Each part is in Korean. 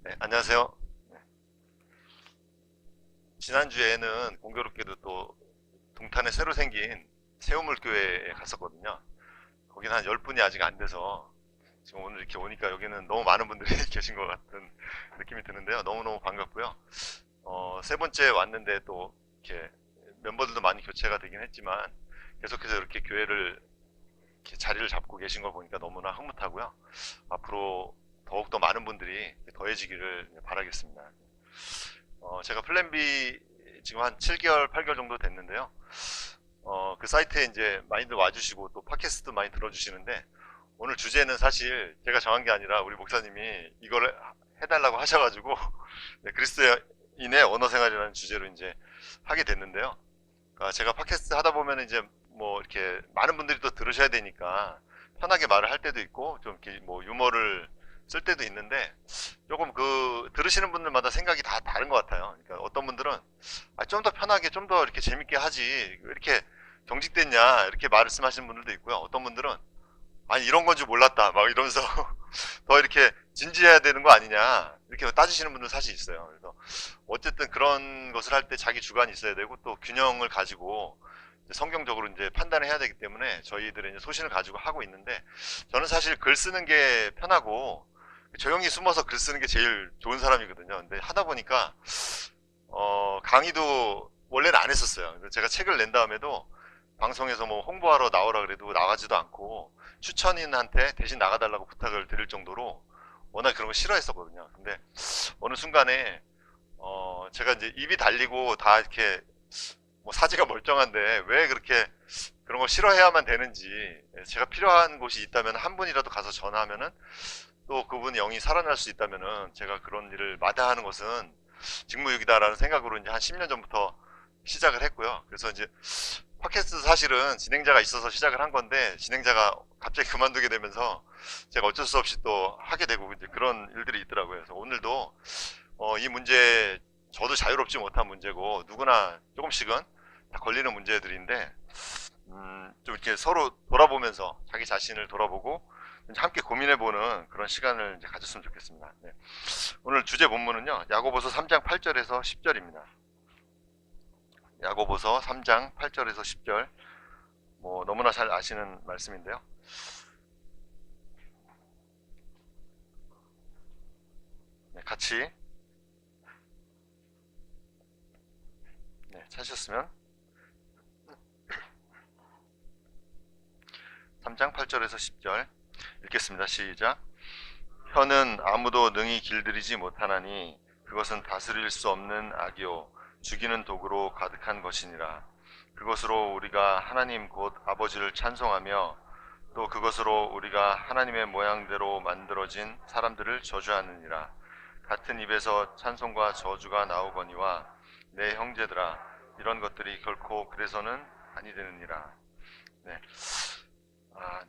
네, 안녕하세요. 네, 지난주에는 공교롭게도 또 동탄에 새로 생긴 새우물교회에 갔었거든요. 거기는 한 10분이 아직 안 돼서 지금 오늘 이렇게 오니까 여기는 너무 많은 분들이 계신 것 같은 느낌이 드는데요. 너무너무 반갑고요. 세 번째 왔는데 또 이렇게 멤버들도 많이 교체가 되긴 했지만 계속해서 이렇게 교회를 이렇게 자리를 잡고 계신 걸 보니까 너무나 흐뭇하고요. 앞으로 더욱더 많은 분들이 더해지기를 바라겠습니다. 제가 플랜 B 지금 한 7개월, 8개월 정도 됐는데요. 그 사이트에 이제 많이들 와주시고 또 팟캐스트도 많이 들어주시는데 오늘 주제는 사실 제가 정한 게 아니라 우리 목사님이 이걸 해달라고 하셔가지고 네, 그리스도인의 언어 생활이라는 주제로 이제 하게 됐는데요. 제가 팟캐스트 하다 보면 이제 뭐 이렇게 많은 분들이 또 들으셔야 되니까 편하게 말을 할 때도 있고 좀 이렇게 뭐 유머를 쓸 때도 있는데 조금 그 들으시는 분들마다 생각이 다 다른 것 같아요. 그러니까 어떤 분들은 좀 더 편하게 좀 더 이렇게 재밌게 하지 왜 이렇게 경직됐냐 이렇게 말씀하시는 분들도 있고요. 어떤 분들은 아니 이런 건 줄 몰랐다 막 이러면서 더 이렇게 진지해야 되는 거 아니냐 이렇게 따지시는 분들 사실 있어요. 그래서 어쨌든 그런 것을 할 때 자기 주관이 있어야 되고 또 균형을 가지고 성경적으로 이제 판단을 해야 되기 때문에 저희들의 이제 소신을 가지고 하고 있는데 저는 사실 글 쓰는 게 편하고 조용히 숨어서 글 쓰는 게 제일 좋은 사람이거든요. 근데 하다 보니까 강의도 원래는 안 했었어요. 제가 책을 낸 다음에도 방송에서 뭐 홍보하러 나오라 그래도 나가지도 않고 추천인한테 대신 나가달라고 부탁을 드릴 정도로 워낙 그런 거 싫어했었거든요. 근데 어느 순간에 제가 이제 입이 달리고 다 이렇게 뭐 사지가 멀쩡한데 왜 그렇게 그런 걸 싫어해야만 되는지 제가 필요한 곳이 있다면 한 분이라도 가서 전화하면은 또 그분이 영이 살아날 수 있다면은 제가 그런 일을 마다하는 것은 직무유기다라는 생각으로 이제 한 10년 전부터 시작을 했고요. 그래서 이제 팟캐스트 사실은 진행자가 있어서 시작을 한 건데 진행자가 갑자기 그만두게 되면서 제가 어쩔 수 없이 또 하게 되고 이제 그런 일들이 있더라고요. 그래서 오늘도 이 문제 저도 자유롭지 못한 문제고 누구나 조금씩은 다 걸리는 문제들인데 좀 이렇게 서로 돌아보면서 자기 자신을 돌아보고 함께 고민해보는 그런 시간을 이제 가졌으면 좋겠습니다. 네. 오늘 주제 본문은요 야고보서 3장 8절에서 10절입니다. 야고보서 3장 8절에서 10절 뭐 너무나 잘 아시는 말씀인데요. 네, 같이 찾으셨으면 3장 8절에서 10절 읽겠습니다. 시작. 혀는 아무도 능히 길들이지 못하나니 그것은 다스릴 수 없는 악이요 죽이는 독으로 가득한 것이니라. 그것으로 우리가 하나님 곧 아버지를 찬송하며 또 그것으로 우리가 하나님의 모양대로 만들어진 사람들을 저주하느니라. 같은 입에서 찬송과 저주가 나오거니와 내 형제들아 이런 것들이 결코 그래서는 아니 되느니라. 네.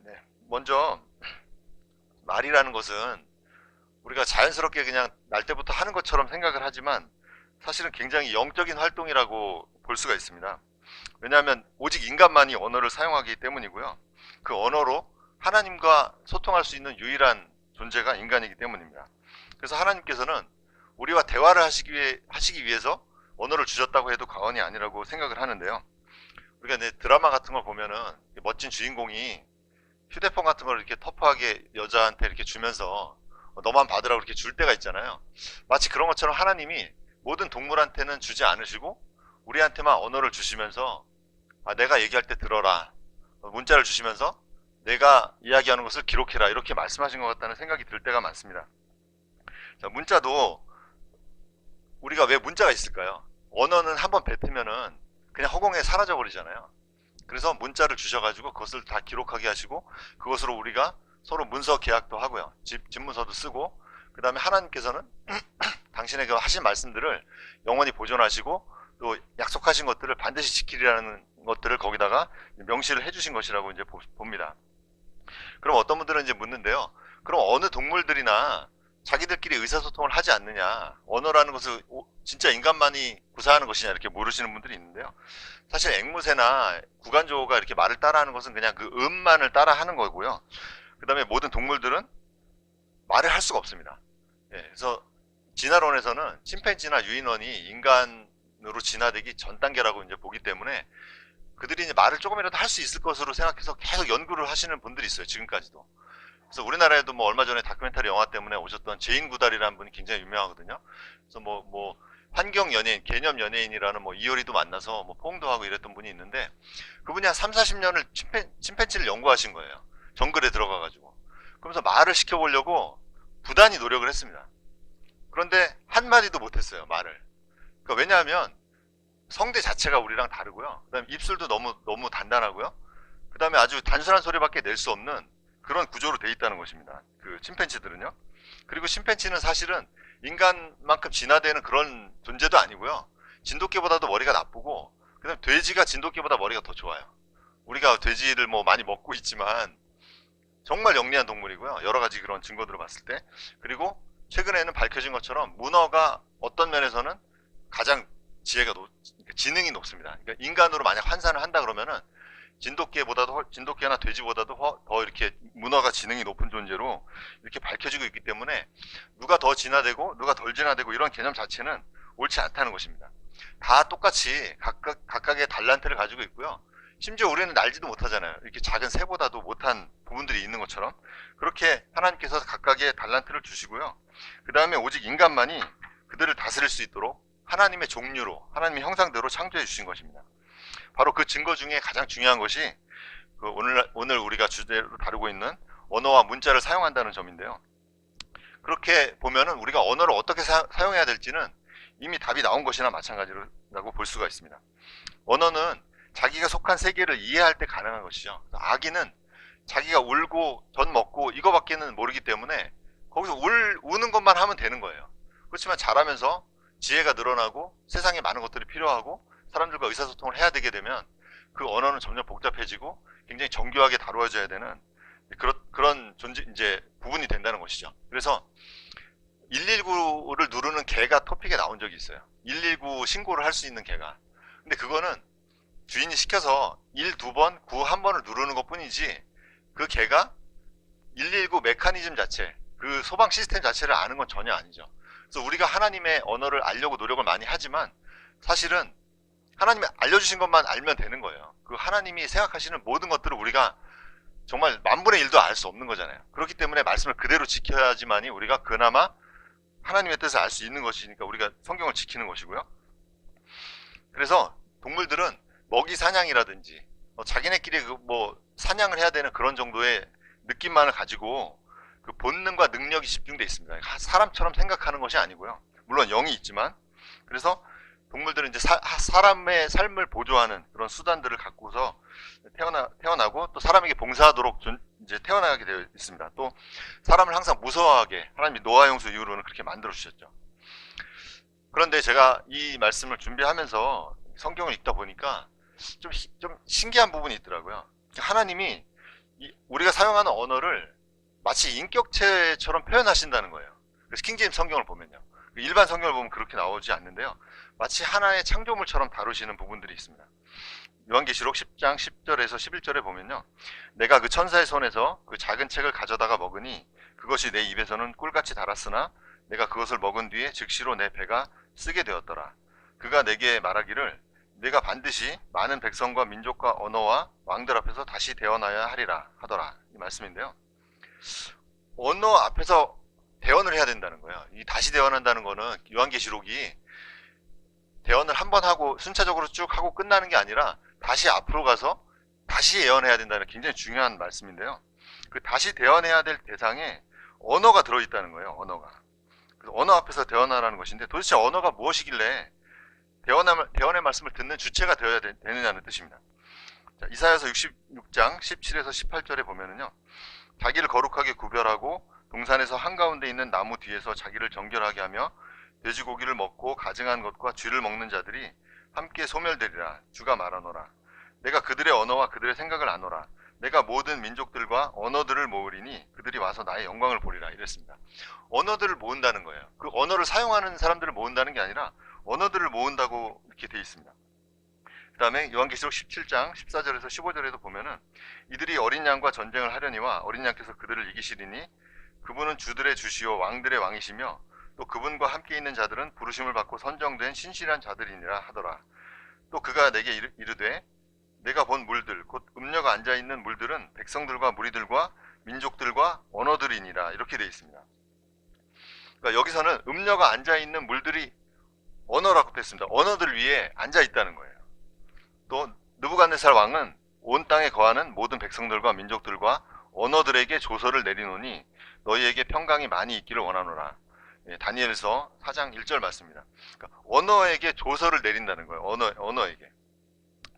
네. 먼저 말이라는 것은 우리가 자연스럽게 그냥 날 때부터 하는 것처럼 생각을 하지만 사실은 굉장히 영적인 활동이라고 볼 수가 있습니다. 왜냐하면 오직 인간만이 언어를 사용하기 때문이고요. 그 언어로 하나님과 소통할 수 있는 유일한 존재가 인간이기 때문입니다. 그래서 하나님께서는 우리와 대화를 하시기 위해서 언어를 주셨다고 해도 과언이 아니라고 생각을 하는데요. 우리가 이제 드라마 같은 걸 보면은 멋진 주인공이 휴대폰 같은 걸 이렇게 터프하게 여자한테 이렇게 주면서 너만 받으라고 이렇게 줄 때가 있잖아요. 마치 그런 것처럼 하나님이 모든 동물한테는 주지 않으시고 우리한테만 언어를 주시면서 내가 얘기할 때 들어라. 문자를 주시면서 내가 이야기하는 것을 기록해라. 이렇게 말씀하신 것 같다는 생각이 들 때가 많습니다. 자, 문자도 우리가 왜 문자가 있을까요? 언어는 한번 뱉으면은 그냥 허공에 사라져 버리잖아요. 그래서 문자를 주셔가지고 그것을 다 기록하게 하시고 그것으로 우리가 서로 문서 계약도 하고요. 집문서도 쓰고 그 다음에 하나님께서는 당신에게 하신 말씀들을 영원히 보존하시고 또 약속하신 것들을 반드시 지키리라는 것들을 거기다가 명시를 해주신 것이라고 이제 봅니다. 그럼 어떤 분들은 이제 묻는데요. 그럼 어느 동물들이나 자기들끼리 의사소통을 하지 않느냐? 언어라는 것을 진짜 인간만이 구사하는 것이냐 이렇게 물으시는 분들이 있는데요. 사실 앵무새나 구간조가 이렇게 말을 따라하는 것은 그냥 그 음만을 따라하는 거고요. 그 다음에 모든 동물들은 말을 할 수가 없습니다. 그래서 진화론에서는 침팬지나 유인원이 인간으로 진화되기 전 단계라고 이제 보기 때문에 그들이 이제 말을 조금이라도 할 수 있을 것으로 생각해서 계속 연구를 하시는 분들이 있어요. 지금까지도. 그래서 우리나라에도 뭐 얼마 전에 다큐멘터리 영화 때문에 오셨던 제인 구달이라는 분이 굉장히 유명하거든요. 그래서 뭐 환경 연예인, 개념 연예인이라는 뭐 이효리도 만나서 뭐 포옹도 하고 이랬던 분이 있는데 그분이 한 3, 40년을 침팬지를 연구하신 거예요. 정글에 들어가가지고. 그러면서 말을 시켜보려고 부단히 노력을 했습니다. 그런데 한마디도 못했어요, 말을. 그러니까 왜냐하면 성대 자체가 우리랑 다르고요. 그 다음에 입술도 너무 단단하고요. 그 다음에 아주 단순한 소리밖에 낼 수 없는 그런 구조로 돼 있다는 것입니다. 그 침팬지들은요. 그리고 침팬지는 사실은 인간만큼 진화되는 그런 존재도 아니고요. 진돗개보다도 머리가 나쁘고, 그 다음에 돼지가 진돗개보다 머리가 더 좋아요. 우리가 돼지를 뭐 많이 먹고 있지만 정말 영리한 동물이고요. 여러 가지 그런 증거들을 봤을 때. 그리고 최근에는 밝혀진 것처럼 문어가 어떤 면에서는 가장 지능이 높습니다. 그러니까 인간으로 만약 환산을 한다 그러면은 진돗개나 돼지보다도 더 이렇게 문어가 지능이 높은 존재로 이렇게 밝혀지고 있기 때문에 누가 더 진화되고 누가 덜 진화되고 이런 개념 자체는 옳지 않다는 것입니다. 다 똑같이 각각의 달란트를 가지고 있고요. 심지어 우리는 날지도 못하잖아요. 이렇게 작은 새보다도 못한 부분들이 있는 것처럼 그렇게 하나님께서 각각의 달란트를 주시고요. 그 다음에 오직 인간만이 그들을 다스릴 수 있도록 하나님의 종류로, 하나님의 형상대로 창조해 주신 것입니다. 바로 그 증거 중에 가장 중요한 것이 그 오늘 우리가 주제로 다루고 있는 언어와 문자를 사용한다는 점인데요. 그렇게 보면은 우리가 언어를 어떻게 사용해야 될지는 이미 답이 나온 것이나 마찬가지라고 볼 수가 있습니다. 언어는 자기가 속한 세계를 이해할 때 가능한 것이죠. 아기는 자기가 울고 젖 먹고 이거밖에는 모르기 때문에 거기서 우는 것만 하면 되는 거예요. 그렇지만 자라면서 지혜가 늘어나고 세상에 많은 것들이 필요하고 사람들과 의사소통을 해야 되게 되면 그 언어는 점점 복잡해지고 굉장히 정교하게 다루어져야 되는 그런 존재 이제 부분이 된다는 것이죠. 그래서 119를 누르는 개가 토픽에 나온 적이 있어요. 119 신고를 할 수 있는 개가. 근데 그거는 주인이 시켜서 1, 2번, 9, 1번을 누르는 것 뿐이지 그 개가 119 메커니즘 자체, 그 소방 시스템 자체를 아는 건 전혀 아니죠. 그래서 우리가 하나님의 언어를 알려고 노력을 많이 하지만 사실은 하나님이 알려주신 것만 알면 되는 거예요. 그 하나님이 생각하시는 모든 것들을 우리가 정말 만분의 1도 알 수 없는 거잖아요. 그렇기 때문에 말씀을 그대로 지켜야지만이 우리가 그나마 하나님의 뜻을 알 수 있는 것이니까 우리가 성경을 지키는 것이고요. 그래서 동물들은 먹이 사냥이라든지 자기네끼리 뭐 사냥을 해야 되는 그런 정도의 느낌만을 가지고 그 본능과 능력이 집중되어 있습니다. 사람처럼 생각하는 것이 아니고요. 물론 영이 있지만 그래서 동물들은 이제 사람의 삶을 보조하는 그런 수단들을 갖고서 태어나고 또 사람에게 봉사하도록 이제 태어나게 되어 있습니다. 또 사람을 항상 무서워하게 하나님이 노아 홍수 이후로는 그렇게 만들어 주셨죠. 그런데 제가 이 말씀을 준비하면서 성경을 읽다 보니까 좀 신기한 부분이 있더라고요. 하나님이 우리가 사용하는 언어를 마치 인격체처럼 표현하신다는 거예요. 그래서 킹제임스 성경을 보면요. 일반 성경을 보면 그렇게 나오지 않는데요. 마치 하나의 창조물처럼 다루시는 부분들이 있습니다. 요한계시록 10장 10절에서 11절에 보면요. 내가 그 천사의 손에서 그 작은 책을 가져다가 먹으니 그것이 내 입에서는 꿀같이 달았으나 내가 그것을 먹은 뒤에 즉시로 내 배가 쓰게 되었더라. 그가 내게 말하기를 내가 반드시 많은 백성과 민족과 언어와 왕들 앞에서 다시 태어나야 하리라 하더라. 이 말씀인데요. 언어 앞에서 대언을 해야 된다는 거예요. 이 다시 대언한다는 거는 요한계시록이 대언을 한 번 하고 순차적으로 쭉 하고 끝나는 게 아니라 다시 앞으로 가서 다시 예언해야 된다는 굉장히 중요한 말씀인데요. 그 다시 대언해야 될 대상에 언어가 들어있다는 거예요. 언어가. 그래서 언어 앞에서 대언하라는 것인데 도대체 언어가 무엇이길래 대언의 말씀을 듣는 주체가 되어야 되느냐는 뜻입니다. 자, 이사야서 66장 17에서 18절에 보면은요. 자기를 거룩하게 구별하고 동산에서 한가운데 있는 나무 뒤에서 자기를 정결하게 하며 돼지고기를 먹고 가증한 것과 쥐를 먹는 자들이 함께 소멸되리라. 주가 말하노라. 내가 그들의 언어와 그들의 생각을 아노라. 내가 모든 민족들과 언어들을 모으리니 그들이 와서 나의 영광을 보리라. 이랬습니다. 언어들을 모은다는 거예요. 그 언어를 사용하는 사람들을 모은다는 게 아니라 언어들을 모은다고 이렇게 돼 있습니다. 그 다음에 요한계시록 17장 14절에서 15절에도 보면은 이들이 어린 양과 전쟁을 하려니와 어린 양께서 그들을 이기시리니 그분은 주들의 주시오 왕들의 왕이시며 또 그분과 함께 있는 자들은 부르심을 받고 선정된 신실한 자들이니라 하더라. 또 그가 내게 이르되 내가 본 물들 곧 음녀가 앉아있는 물들은 백성들과 무리들과 민족들과 언어들이니라. 이렇게 되어 있습니다. 그러니까 여기서는 음녀가 앉아있는 물들이 언어라고 됐습니다. 언어들 위에 앉아있다는 거예요. 또 느부갓네살 왕은 온 땅에 거하는 모든 백성들과 민족들과 언어들에게 조서를 내리노니 너희에게 평강이 많이 있기를 원하노라. 다니엘서 4장 1절 말씀입니다. 그러니까 언어에게 조서를 내린다는 거예요. 언어에게.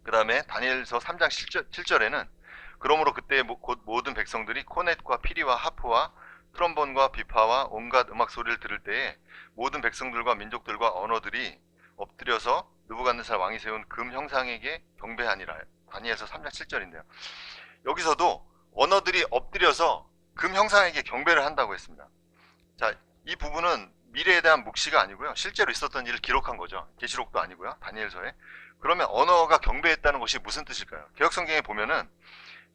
그 다음에 다니엘서 3장 7절에는 그러므로 그때 곧 모든 백성들이 코넷과 피리와 하프와 트럼본과 비파와 온갖 음악 소리를 들을 때에 모든 백성들과 민족들과 언어들이 엎드려서 느부갓네살 왕이 세운 금 형상에게 경배하니라. 다니엘서 3장 7절인데요. 여기서도 언어들이 엎드려서 금 형상에게 경배를 한다고 했습니다. 자, 이 부분은 미래에 대한 묵시가 아니고요. 실제로 있었던 일을 기록한 거죠. 계시록도 아니고요. 다니엘서에. 그러면 언어가 경배했다는 것이 무슨 뜻일까요? 개역성경에 보면은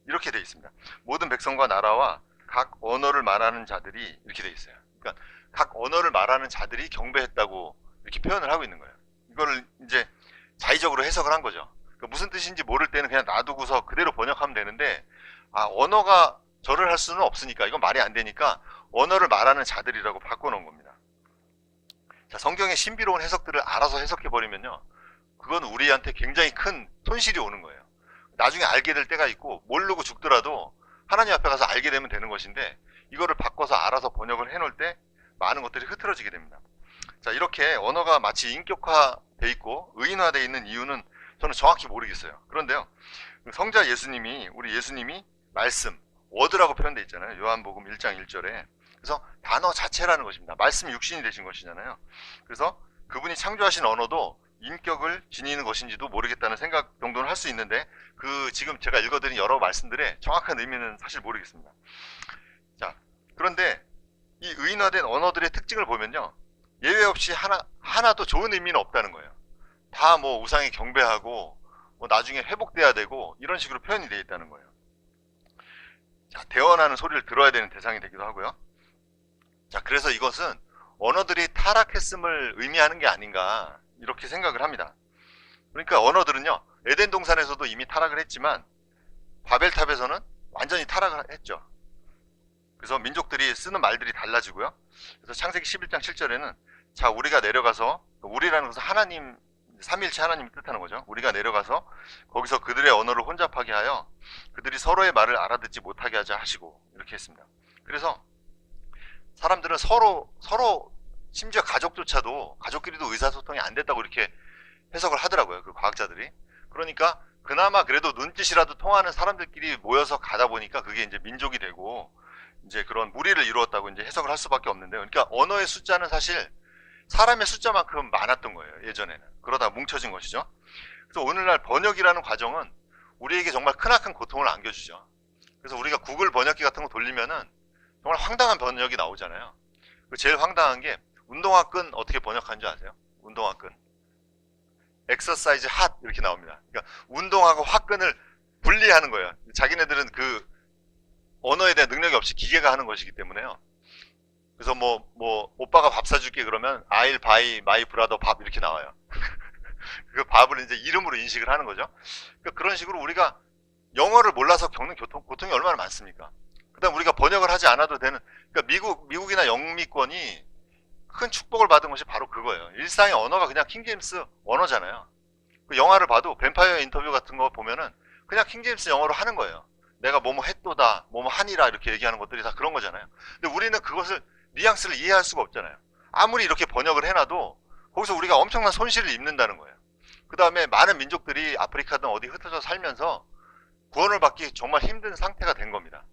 이렇게 되어 있습니다. 모든 백성과 나라와 각 언어를 말하는 자들이 이렇게 되어 있어요. 그러니까 각 언어를 말하는 자들이 경배했다고 이렇게 표현을 하고 있는 거예요. 이거를 이제 자의적으로 해석을 한 거죠. 그러니까 무슨 뜻인지 모를 때는 그냥 놔두고서 그대로 번역하면 되는데, 언어가 절을 할 수는 없으니까, 이건 말이 안 되니까 언어를 말하는 자들이라고 바꿔놓은 겁니다. 자, 성경의 신비로운 해석들을 알아서 해석해버리면요, 그건 우리한테 굉장히 큰 손실이 오는 거예요. 나중에 알게 될 때가 있고 모르고 죽더라도 하나님 앞에 가서 알게 되면 되는 것인데, 이거를 바꿔서 알아서 번역을 해놓을 때 많은 것들이 흐트러지게 됩니다. 자, 이렇게 언어가 마치 인격화돼 있고 의인화돼 있는 이유는 저는 정확히 모르겠어요. 그런데요, 성자 예수님이, 우리 예수님이 말씀, 워드라고 표현되어 있잖아요. 요한복음 1장 1절에. 그래서 단어 자체라는 것입니다. 말씀이 육신이 되신 것이잖아요. 그래서 그분이 창조하신 언어도 인격을 지니는 것인지도 모르겠다는 생각 정도는 할 수 있는데, 지금 제가 읽어드린 여러 말씀들의 정확한 의미는 사실 모르겠습니다. 자, 그런데 이 의인화된 언어들의 특징을 보면요, 예외 없이 하나도 좋은 의미는 없다는 거예요. 다 뭐 우상에 경배하고 뭐 나중에 회복돼야 되고 이런 식으로 표현이 되어 있다는 거예요. 자, 대언하는 소리를 들어야 되는 대상이 되기도 하고요. 자, 그래서 이것은 언어들이 타락했음을 의미하는 게 아닌가, 이렇게 생각을 합니다. 그러니까 언어들은요, 에덴 동산에서도 이미 타락을 했지만 바벨탑에서는 완전히 타락을 했죠. 그래서 민족들이 쓰는 말들이 달라지고요. 그래서 창세기 11장 7절에는 자, 우리가 내려가서, 우리라는 것은 하나님, 삼위일체 하나님을 뜻하는 거죠. 우리가 내려가서 거기서 그들의 언어를 혼잡하게 하여 그들이 서로의 말을 알아듣지 못하게 하자 하시고, 이렇게 했습니다. 그래서 사람들은 서로 심지어 가족끼리도 의사소통이 안 됐다고 이렇게 해석을 하더라고요. 그 과학자들이. 그러니까 그나마 그래도 눈짓이라도 통하는 사람들끼리 모여서 가다 보니까 그게 이제 민족이 되고 이제 그런 무리를 이루었다고 이제 해석을 할 수밖에 없는데요. 그러니까 언어의 숫자는 사실 사람의 숫자만큼 많았던 거예요, 예전에는. 그러다 뭉쳐진 것이죠. 그래서 오늘날 번역이라는 과정은 우리에게 정말 크나큰 고통을 안겨주죠. 그래서 우리가 구글 번역기 같은 거 돌리면은 정말 황당한 번역이 나오잖아요. 제일 황당한 게 운동화 끈 어떻게 번역하는지 아세요? 운동화 끈. 엑서사이즈 핫 이렇게 나옵니다. 그러니까 운동하고 화끈을 분리하는 거예요. 자기네들은 그 언어에 대한 능력이 없이 기계가 하는 것이기 때문에요. 그래서 뭐 오빠가 밥 사줄게 그러면 I'll buy my brother 밥 이렇게 나와요. 그 밥을 이제 이름으로 인식을 하는 거죠. 그러니까 그런 식으로 우리가 영어를 몰라서 겪는 고통이 얼마나 많습니까? 그다음 우리가 번역을 하지 않아도 되는, 그러니까 미국이나 영미권이 큰 축복을 받은 것이 바로 그거예요. 일상의 언어가 그냥 킹제임스 언어잖아요. 그 영화를 봐도 뱀파이어 인터뷰 같은 거 보면은 그냥 킹제임스 영어로 하는 거예요. 내가 뭐뭐 했도다, 뭐뭐 하니라 이렇게 얘기하는 것들이 다 그런 거잖아요. 근데 우리는 그것을 뉘앙스를 이해할 수가 없잖아요. 아무리 이렇게 번역을 해놔도 거기서 우리가 엄청난 손실을 입는다는 거예요. 그 다음에 많은 민족들이 아프리카든 어디 흩어져 살면서 구원을 받기 정말 힘든 상태가 된 겁니다.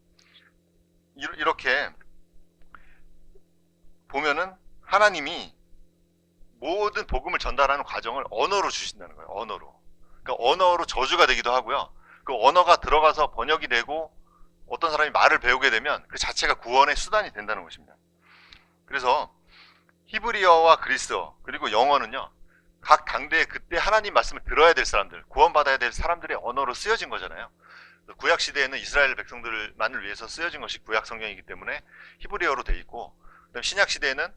이렇게 보면은 하나님이 모든 복음을 전달하는 과정을 언어로 주신다는 거예요. 언어로. 그러니까 언어로 저주가 되기도 하고요. 그 언어가 들어가서 번역이 되고 어떤 사람이 말을 배우게 되면 그 자체가 구원의 수단이 된다는 것입니다. 그래서 히브리어와 그리스어 그리고 영어는요, 각 당대에 그때 하나님 말씀을 들어야 될 사람들, 구원받아야 될 사람들의 언어로 쓰여진 거잖아요. 구약 시대에는 이스라엘 백성들만을 위해서 쓰여진 것이 구약 성경이기 때문에 히브리어로 돼 있고, 그다음 신약 시대에는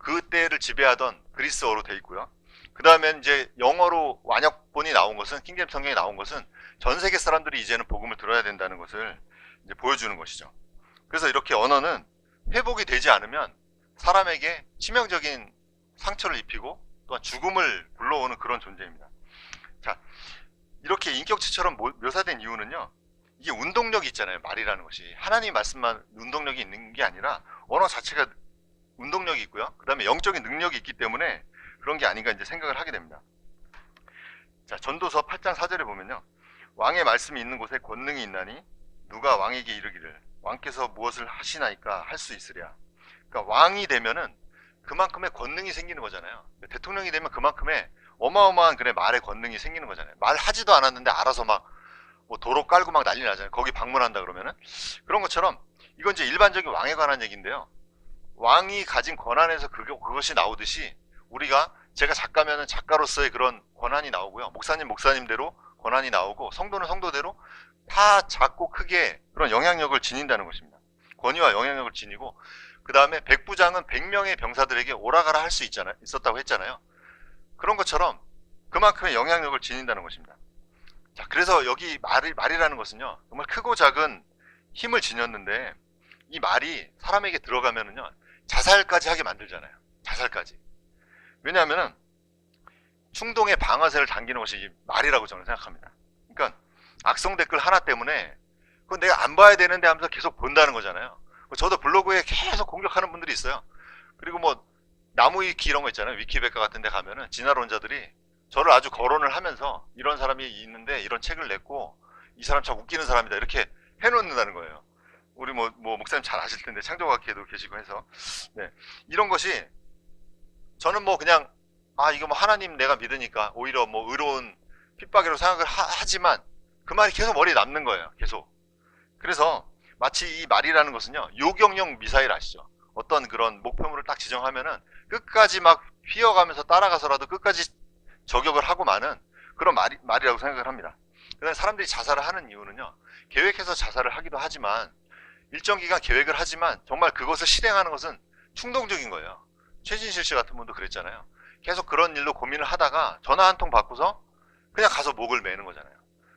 그때를 지배하던 그리스어로 돼 있고요. 그 다음에 이제 영어로 완역본이 나온 것은, 킹제임스 성경이 나온 것은 전 세계 사람들이 이제는 복음을 들어야 된다는 것을 이제 보여주는 것이죠. 그래서 이렇게 언어는 회복이 되지 않으면 사람에게 치명적인 상처를 입히고 또한 죽음을 불러오는 그런 존재입니다. 자, 이렇게 인격체처럼 묘사된 이유는요, 이게 운동력이 있잖아요. 말이라는 것이 하나님 말씀만 운동력이 있는 게 아니라 언어 자체가 운동력이 있고요, 그 다음에 영적인 능력이 있기 때문에 그런 게 아닌가 이제 생각을 하게 됩니다. 자, 전도서 8장 4절에 보면요, 왕의 말씀이 있는 곳에 권능이 있나니 누가 왕에게 이르기를 왕께서 무엇을 하시나이까 할 수 있으랴. 그러니까 왕이 되면은 그만큼의 권능이 생기는 거잖아요. 대통령이 되면 그만큼의 어마어마한 말의 권능이 생기는 거잖아요. 말하지도 않았는데 알아서 막 뭐 도로 깔고 막 난리 나잖아요. 거기 방문한다 그러면은. 그런 것처럼 이건 이제 일반적인 왕에 관한 얘기인데요, 왕이 가진 권한에서 그것이 나오듯이 우리가, 제가 작가면은 작가로서의 그런 권한이 나오고요, 목사님대로 권한이 나오고, 성도는 성도대로 다 작고 크게 그런 영향력을 지닌다는 것입니다. 권위와 영향력을 지니고, 그 다음에 백부장은 100명의 병사들에게 오라가라 할 수 있었다고 했잖아요. 그런 것처럼 그만큼의 영향력을 지닌다는 것입니다. 자, 그래서 여기 말이라는 것은요, 정말 크고 작은 힘을 지녔는데, 이 말이 사람에게 들어가면은요, 자살까지 하게 만들잖아요. 자살까지. 왜냐하면은 충동의 방아쇠를 당기는 것이 이 말이라고 저는 생각합니다. 그러니까 악성 댓글 하나 때문에 그건 내가 안 봐야 되는데 하면서 계속 본다는 거잖아요. 저도 블로그에 계속 공격하는 분들이 있어요. 그리고 뭐 나무위키 이런 거 있잖아요. 위키백과 같은 데 가면은 진화론자들이 저를 아주 거론을 하면서 이런 사람이 있는데 이런 책을 냈고 이 사람 참 웃기는 사람이다 이렇게 해놓는다는 거예요. 우리 뭐 목사님 잘 아실 텐데 창조과학회도 계시고 해서, 네, 이런 것이 저는 뭐 그냥 이거 뭐 하나님 내가 믿으니까 오히려 뭐 의로운 핍박이라고 생각을 하지만 그 말이 계속 머리에 남는 거예요. 계속. 그래서 마치 이 말이라는 것은요, 요격용 미사일 아시죠? 어떤 그런 목표물을 딱 지정하면은 끝까지 막 휘어가면서 따라가서라도 끝까지 저격을 하고 마는 그런 말이라고 생각을 합니다. 그다음에 사람들이 자살을 하는 이유는요, 계획해서 자살을 하기도 하지만, 일정 기간 계획을 하지만 정말 그것을 실행하는 것은 충동적인 거예요. 최진실 씨 같은 분도 그랬잖아요. 계속 그런 일로 고민을 하다가 전화 한 통 받고서 그냥 가서 목을 매는 거잖아요.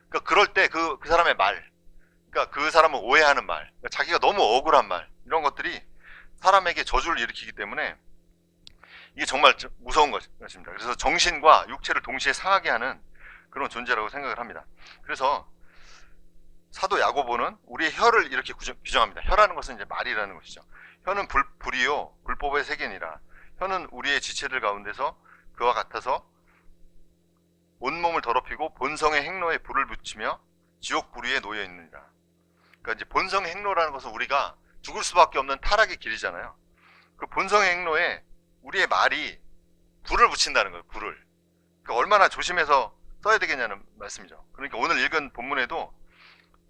그러니까 그럴 때 그 사람의 말, 그러니까 그 사람을 오해하는 말, 그러니까 자기가 너무 억울한 말, 이런 것들이 사람에게 저주를 일으키기 때문에 이게 정말 무서운 것입니다. 그래서 정신과 육체를 동시에 상하게 하는 그런 존재라고 생각을 합니다. 그래서 사도 야고보는 우리의 혀를 이렇게 규정합니다. 혀라는 것은 이제 말이라는 것이죠. 혀는 불이요 불법의 세계니라. 혀는 우리의 지체들 가운데서 그와 같아서 온몸을 더럽히고 본성의 행로에 불을 붙이며 지옥 불위에 놓여 있느니라. 그러니까 이제 본성의 행로라는 것은 우리가 죽을 수밖에 없는 타락의 길이잖아요. 그 본성의 행로에 우리의 말이 불을 붙인다는 거예요. 불을. 그러니까 얼마나 조심해서 써야 되겠냐는 말씀이죠. 그러니까 오늘 읽은 본문에도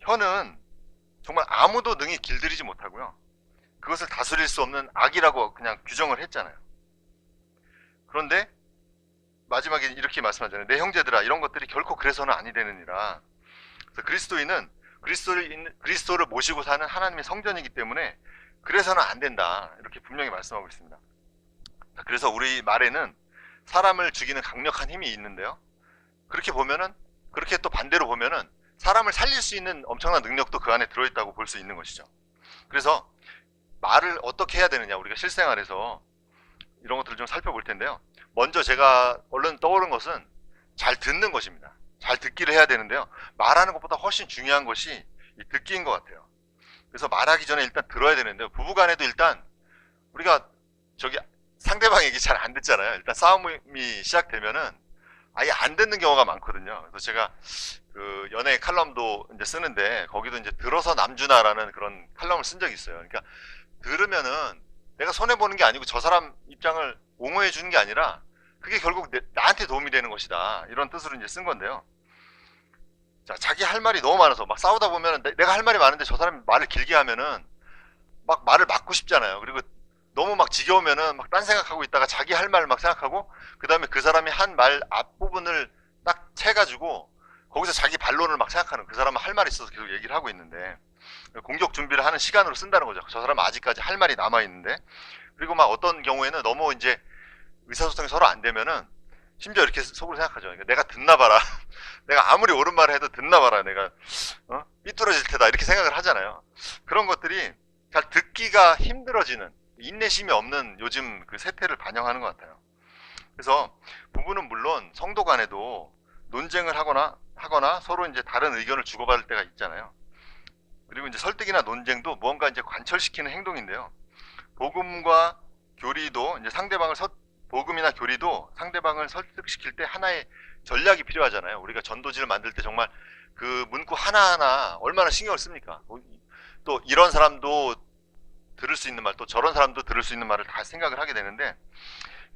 혀는 정말 아무도 능히 길들이지 못하고요, 그것을 다스릴 수 없는 악이라고 그냥 규정을 했잖아요. 그런데 마지막에 이렇게 말씀하잖아요. 내 형제들아, 이런 것들이 결코 그래서는 아니 되느니라. 그래서 그리스도인은 그리스도를 모시고 사는 하나님의 성전이기 때문에 그래서는 안 된다, 이렇게 분명히 말씀하고 있습니다. 그래서 우리 말에는 사람을 죽이는 강력한 힘이 있는데요, 그렇게 보면은, 그렇게 또 반대로 보면은 사람을 살릴 수 있는 엄청난 능력도 그 안에 들어있다고 볼 수 있는 것이죠. 그래서 말을 어떻게 해야 되느냐, 우리가 실생활에서 이런 것들을 좀 살펴볼 텐데요, 먼저 제가 얼른 떠오른 것은 잘 듣는 것입니다. 잘 듣기를 해야 되는데요, 말하는 것보다 훨씬 중요한 것이 이 듣기인 것 같아요. 그래서 말하기 전에 일단 들어야 되는데요, 부부간에도 일단 우리가 상대방 얘기 잘 안 듣잖아요. 일단 싸움이 시작되면은 아예 안 듣는 경우가 많거든요. 그래서 제가 그 연애 칼럼도 이제 쓰는데 거기도 이제 들어서 남주나라는 그런 칼럼을 쓴 적이 있어요. 그러니까 들으면은 내가 손해 보는 게 아니고 저 사람 입장을 옹호해 주는 게 아니라 그게 결국 나한테 도움이 되는 것이다, 이런 뜻으로 이제 쓴 건데요. 자, 자기 할 말이 너무 많아서 막 싸우다 보면은 내가 할 말이 많은데 저 사람이 말을 길게 하면은 막 말을 막고 싶잖아요. 그리고 너무 막 지겨우면은 막 딴 생각하고 있다가 자기 할 말을 막 생각하고, 그 다음에 그 사람이 한 말 앞부분을 딱 채가지고 거기서 자기 반론을 막 생각하는, 그 사람은 할 말이 있어서 계속 얘기를 하고 있는데 공격 준비를 하는 시간으로 쓴다는 거죠. 저 사람은 아직까지 할 말이 남아있는데. 그리고 막 어떤 경우에는 너무 이제 의사소통이 서로 안 되면은 심지어 이렇게 속으로 생각하죠. 그러니까 내가 듣나 봐라. 내가 아무리 옳은 말을 해도 듣나 봐라. 내가 삐뚤어질 테다. 이렇게 생각을 하잖아요. 그런 것들이 잘 듣기가 힘들어지는, 인내심이 없는 요즘 그 세태를 반영하는 것 같아요. 그래서 부부는 물론 성도 간에도 논쟁을 하거나 서로 이제 다른 의견을 주고받을 때가 있잖아요. 그리고 이제 설득이나 논쟁도 무언가 이제 관철시키는 행동인데요. 복음과 교리도 이제 복음이나 교리도 상대방을 설득시킬 때 하나의 전략이 필요하잖아요. 우리가 전도지를 만들 때 정말 그 문구 하나하나 얼마나 신경을 씁니까? 또 이런 사람도 들을 수 있는 말, 또 저런 사람도 들을 수 있는 말을 다 생각을 하게 되는데,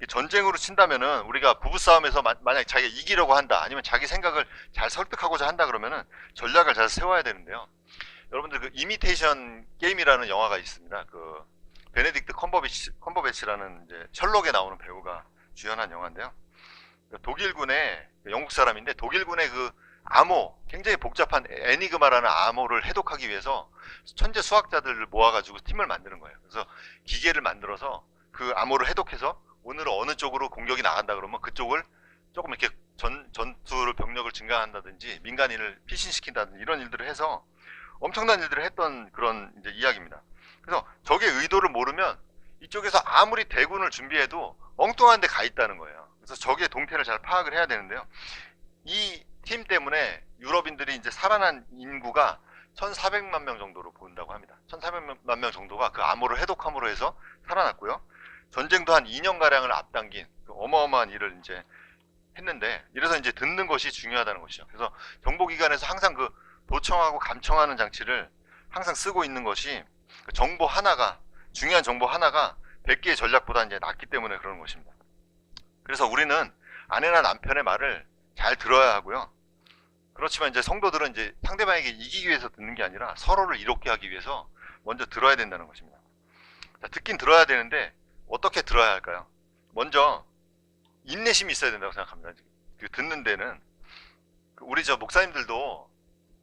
전쟁으로 친다면은 우리가 부부싸움에서 만약에 자기가 이기려고 한다, 아니면 자기 생각을 잘 설득하고자 한다 그러면은 전략을 잘 세워야 되는데요. 여러분들 그 이미테이션 게임이라는 영화가 있습니다. 그 베네딕트 컴버배치라는 이제 셜록에 나오는 배우가 주연한 영화인데요. 독일군의, 영국 사람인데 독일군의 그 암호, 굉장히 복잡한 애니그마라는 암호를 해독하기 위해서 천재 수학자들을 모아가지고 팀을 만드는 거예요. 그래서 기계를 만들어서 그 암호를 해독해서 오늘은 어느 쪽으로 공격이 나간다 그러면 그쪽을 조금 이렇게 전투를 병력을 증가한다든지 민간인을 피신시킨다든지 이런 일들을 해서 엄청난 일들을 했던 그런 이제 이야기입니다. 그래서 적의 의도를 모르면 이쪽에서 아무리 대군을 준비해도 엉뚱한 데 가 있다는 거예요. 그래서 적의 동태를 잘 파악을 해야 되는데요. 이 팀 때문에 유럽인들이 이제 살아난 인구가 1,400만 명 정도로 보인다고 합니다. 1,400만 명 정도가 그 암호를 해독함으로 해서 살아났고요. 전쟁도 한 2년가량을 앞당긴 그 어마어마한 일을 이제 했는데, 이래서 이제 듣는 것이 중요하다는 것이죠. 그래서 정보기관에서 항상 그 도청하고 감청하는 장치를 항상 쓰고 있는 것이 정보 하나가, 중요한 정보 하나가 100개의 전략보다 이제 낫기 때문에 그러는 것입니다. 그래서 우리는 아내나 남편의 말을 잘 들어야 하고요. 그렇지만 이제 성도들은 이제 상대방에게 이기기 위해서 듣는 게 아니라 서로를 이롭게 하기 위해서 먼저 들어야 된다는 것입니다. 자, 듣긴 들어야 되는데 어떻게 들어야 할까요? 먼저 인내심이 있어야 된다고 생각합니다. 그 듣는 데는 우리 저 목사님들도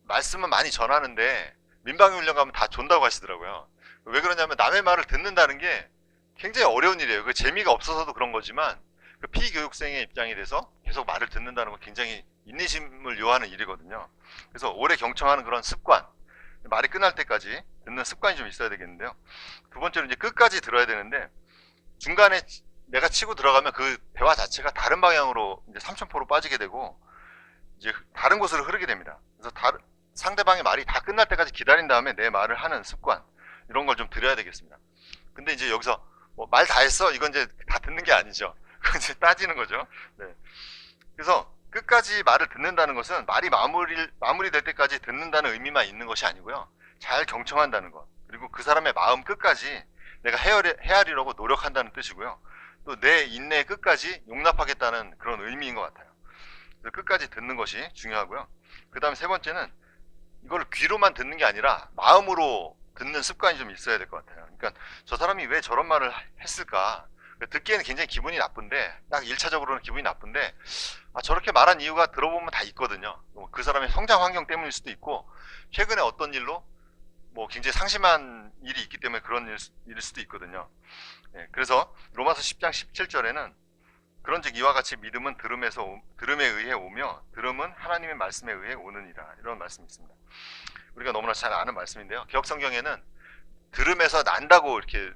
말씀은 많이 전하는데 민방위 훈련 가면 다 존다고 하시더라고요. 왜 그러냐면 남의 말을 듣는다는 게 굉장히 어려운 일이에요. 그 재미가 없어서도 그런 거지만 그 피교육생의 입장이 돼서 계속 말을 듣는다는 건 굉장히 인내심을 요하는 일이거든요. 그래서 오래 경청하는 그런 습관, 말이 끝날 때까지 듣는 습관이 좀 있어야 되겠는데요. 두 번째로 이제 끝까지 들어야 되는데, 중간에 내가 치고 들어가면 그 대화 자체가 다른 방향으로 이제 삼천포로 빠지게 되고 이제 다른 곳으로 흐르게 됩니다. 그래서 상대방의 말이 다 끝날 때까지 기다린 다음에 내 말을 하는 습관, 이런 걸 좀 들여야 되겠습니다. 근데 이제 여기서 뭐 말 다 했어? 이건 이제 다 듣는 게 아니죠. 그건 이제 따지는 거죠. 네. 그래서 끝까지 말을 듣는다는 것은 말이 마무리될 때까지 듣는다는 의미만 있는 것이 아니고요. 잘 경청한다는 것, 그리고 그 사람의 마음 끝까지 내가 헤아리려고 노력한다는 뜻이고요. 또 내 인내의 끝까지 용납하겠다는 그런 의미인 것 같아요. 그래서 끝까지 듣는 것이 중요하고요. 그 다음에 세 번째는 이걸 귀로만 듣는 게 아니라 마음으로 듣는 습관이 좀 있어야 될 것 같아요. 그러니까 저 사람이 왜 저런 말을 했을까? 듣기에는 굉장히 기분이 나쁜데, 딱 1차적으로는 기분이 나쁜데, 저렇게 말한 이유가 들어보면 다 있거든요. 그 사람의 성장 환경 때문일 수도 있고, 최근에 어떤 일로 뭐 굉장히 상심한 일이 있기 때문에 그런 일일 수도 있거든요. 네, 그래서 로마서 10장 17절에는 그런즉 이와 같이 믿음은 들음에 의해 오며 들음은 하나님의 말씀에 의해 오느니라, 이런 말씀이 있습니다. 우리가 너무나 잘 아는 말씀인데요. 개역성경에는 들음에서 난다고 이렇게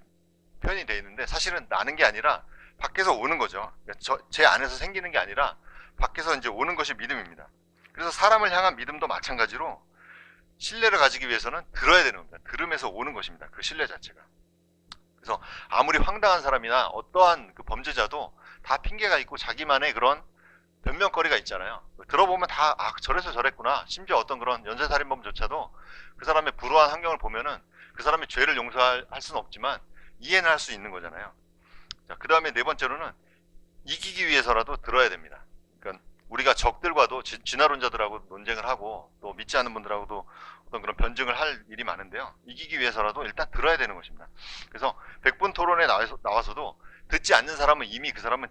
표현이 되어 있는데, 사실은 나는 게 아니라 밖에서 오는 거죠. 그러니까 제 안에서 생기는 게 아니라 밖에서 이제 오는 것이 믿음입니다. 그래서 사람을 향한 믿음도 마찬가지로 신뢰를 가지기 위해서는 들어야 되는 겁니다. 들음에서 오는 것입니다. 그 신뢰 자체가. 그래서 아무리 황당한 사람이나 어떠한 그 범죄자도 다 핑계가 있고 자기만의 그런 변명거리가 있잖아요. 들어보면 다 저래서 저랬구나. 심지어 어떤 그런 연쇄살인범조차도 그 사람의 불우한 환경을 보면은 그 사람의 죄를 용서할 수는 없지만 이해는 할 수 있는 거잖아요. 자, 그 다음에 네 번째로는 이기기 위해서라도 들어야 됩니다. 그러니까 우리가 적들과도 진화론자들하고 논쟁을 하고 또 믿지 않는 분들하고도 어떤 그런 변증을 할 일이 많은데요. 이기기 위해서라도 일단 들어야 되는 것입니다. 그래서 100분 토론에 나와서도 듣지 않는 사람은 이미 그 사람은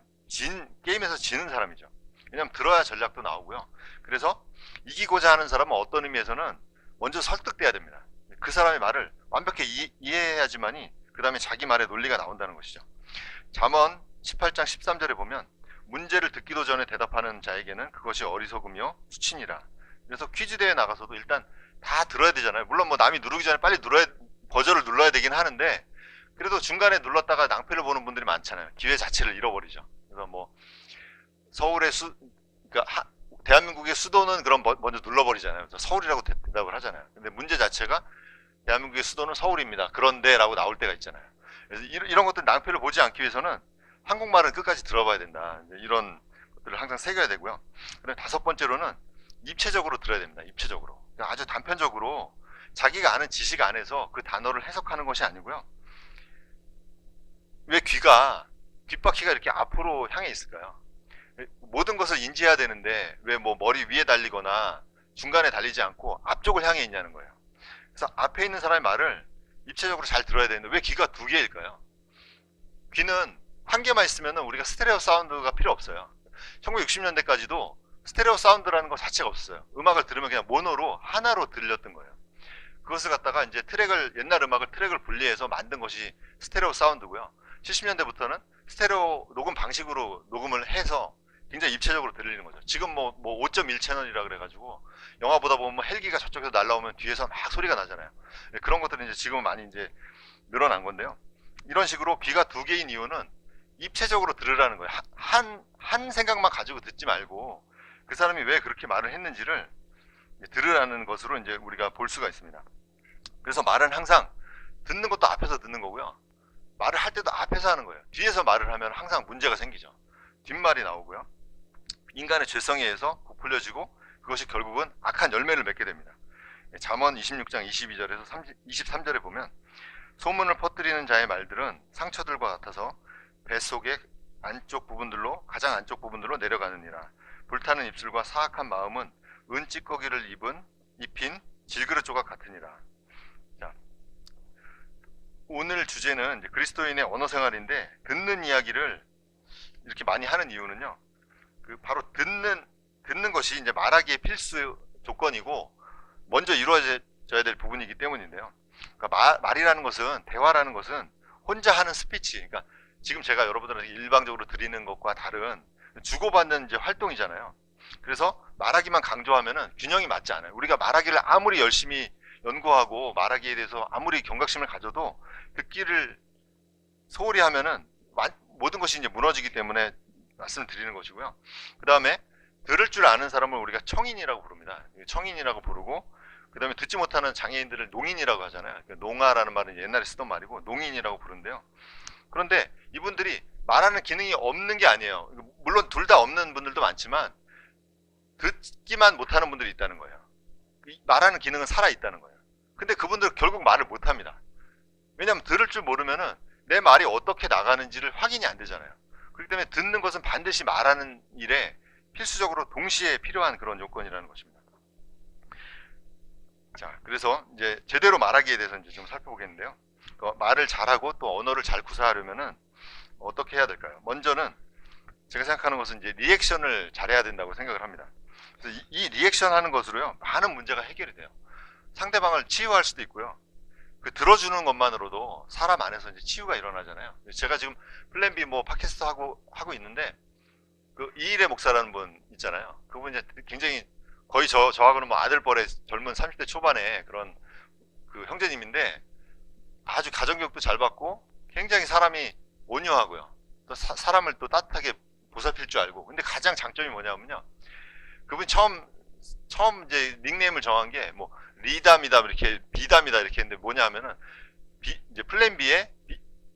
게임에서 지는 사람이죠. 왜냐하면 들어야 전략도 나오고요. 그래서 이기고자 하는 사람은 어떤 의미에서는 먼저 설득돼야 됩니다. 그 사람의 말을 완벽히 이해해야지만이 그 다음에 자기 말에 논리가 나온다는 것이죠. 잠언 18장 13절에 보면 문제를 듣기도 전에 대답하는 자에게는 그것이 어리석으며 수치니라. 그래서 퀴즈대회 나가서도 일단 다 들어야 되잖아요. 물론 뭐 남이 누르기 전에 빨리 버저를 눌러야 되긴 하는데, 그래도 중간에 눌렀다가 낭패를 보는 분들이 많잖아요. 기회 자체를 잃어버리죠. 그래서 뭐 서울의 그러니까 대한민국의 수도는 그럼 먼저 눌러버리잖아요. 그래서 서울이라고 대답을 하잖아요. 근데 문제 자체가 대한민국의 수도는 서울입니다. 그런데라고 나올 때가 있잖아요. 그래서 이런 것들 낭패를 보지 않기 위해서는 한국말은 끝까지 들어봐야 된다. 이런 것들을 항상 새겨야 되고요. 그다음에 다섯 번째로는 입체적으로 들어야 됩니다. 입체적으로. 아주 단편적으로 자기가 아는 지식 안에서 그 단어를 해석하는 것이 아니고요. 왜 귓바퀴가 이렇게 앞으로 향해 있을까요? 모든 것을 인지해야 되는데 왜 뭐 머리 위에 달리거나 중간에 달리지 않고 앞쪽을 향해 있냐는 거예요. 그래서 앞에 있는 사람의 말을 입체적으로 잘 들어야 되는데 왜 귀가 두 개일까요? 귀는 한 개만 있으면 우리가 스테레오 사운드가 필요 없어요. 1960년대까지도 스테레오 사운드라는 것 자체가 없었어요. 음악을 들으면 그냥 모노로 하나로 들렸던 거예요. 그것을 갖다가 이제 옛날 음악을 트랙을 분리해서 만든 것이 스테레오 사운드고요. 70년대부터는 스테레오 녹음 방식으로 녹음을 해서 굉장히 입체적으로 들리는 거죠. 지금 뭐 5.1 채널이라 그래가지고 영화 보다 보면 뭐 헬기가 저쪽에서 날라오면 뒤에서 막 소리가 나잖아요. 그런 것들은 이제 지금은 많이 이제 늘어난 건데요. 이런 식으로 귀가 두 개인 이유는 입체적으로 들으라는 거예요. 한 생각만 가지고 듣지 말고 그 사람이 왜 그렇게 말을 했는지를 들으라는 것으로 이제 우리가 볼 수가 있습니다. 그래서 말은 항상 듣는 것도 앞에서 듣는 거고요. 말을 할 때도 앞에서 하는 거예요. 뒤에서 말을 하면 항상 문제가 생기죠. 뒷말이 나오고요. 인간의 죄성에 의해서 부풀려지고 그것이 결국은 악한 열매를 맺게 됩니다. 잠언 26장 22절에서 23절에 보면 소문을 퍼뜨리는 자의 말들은 상처들과 같아서 뱃속의 가장 안쪽 부분들로 내려가느니라. 불타는 입술과 사악한 마음은 은찌꺼기를 입힌 질그릇 조각 같으니라. 자, 오늘 주제는 이제 그리스도인의 언어 생활인데, 듣는 이야기를 이렇게 많이 하는 이유는요, 바로 듣는 것이 이제 말하기의 필수 조건이고 먼저 이루어져야 될 부분이기 때문인데요. 그러니까 말이라는 것은, 대화라는 것은 혼자 하는 스피치, 그러니까 지금 제가 여러분들한테 일방적으로 드리는 것과 다른 주고받는 이제 활동이잖아요. 그래서 말하기만 강조하면은 균형이 맞지 않아요. 우리가 말하기를 아무리 열심히 연구하고 말하기에 대해서 아무리 경각심을 가져도 듣기를 소홀히 하면은 모든 것이 이제 무너지기 때문에 말씀을 드리는 것이고요. 그 다음에 들을 줄 아는 사람을 우리가 청인이라고 부릅니다. 청인이라고 부르고, 그 다음에 듣지 못하는 장애인들을 농인이라고 하잖아요. 농아라는 말은 옛날에 쓰던 말이고 농인이라고 부르는데요. 그런데 이분들이 말하는 기능이 없는 게 아니에요. 물론 둘 다 없는 분들도 많지만 듣기만 못하는 분들이 있다는 거예요. 말하는 기능은 살아있다는 거예요. 근데 그분들 결국 말을 못합니다. 왜냐하면 들을 줄 모르면은 내 말이 어떻게 나가는지를 확인이 안 되잖아요. 그렇기 때문에 듣는 것은 반드시 말하는 일에 필수적으로 동시에 필요한 그런 요건이라는 것입니다. 자, 그래서 이제 제대로 말하기에 대해서 이제 좀 살펴보겠는데요. 말을 잘하고 또 언어를 잘 구사하려면은 어떻게 해야 될까요? 먼저는 제가 생각하는 것은 이제 리액션을 잘해야 된다고 생각을 합니다. 그래서 이 리액션 하는 것으로요, 많은 문제가 해결이 돼요. 상대방을 치유할 수도 있고요. 들어주는 것만으로도 사람 안에서 이제 치유가 일어나잖아요. 제가 지금 플랜 B 뭐 팟캐스트 하고 있는데, 이일의 목사라는 분 있잖아요. 그분 이제 굉장히 거의 저하고는 뭐 아들뻘의 젊은 30대 초반의 그런 형제님인데, 아주 가정교육도 잘 받고 굉장히 사람이 온유하고요. 또 사람을 또 따뜻하게 보살필 줄 알고. 근데 가장 장점이 뭐냐면요, 그분이 처음 이제 닉네임을 정한 게 뭐 리담이다 이렇게 비담이다 이렇게 했는데, 뭐냐면은 이제 플랜 B의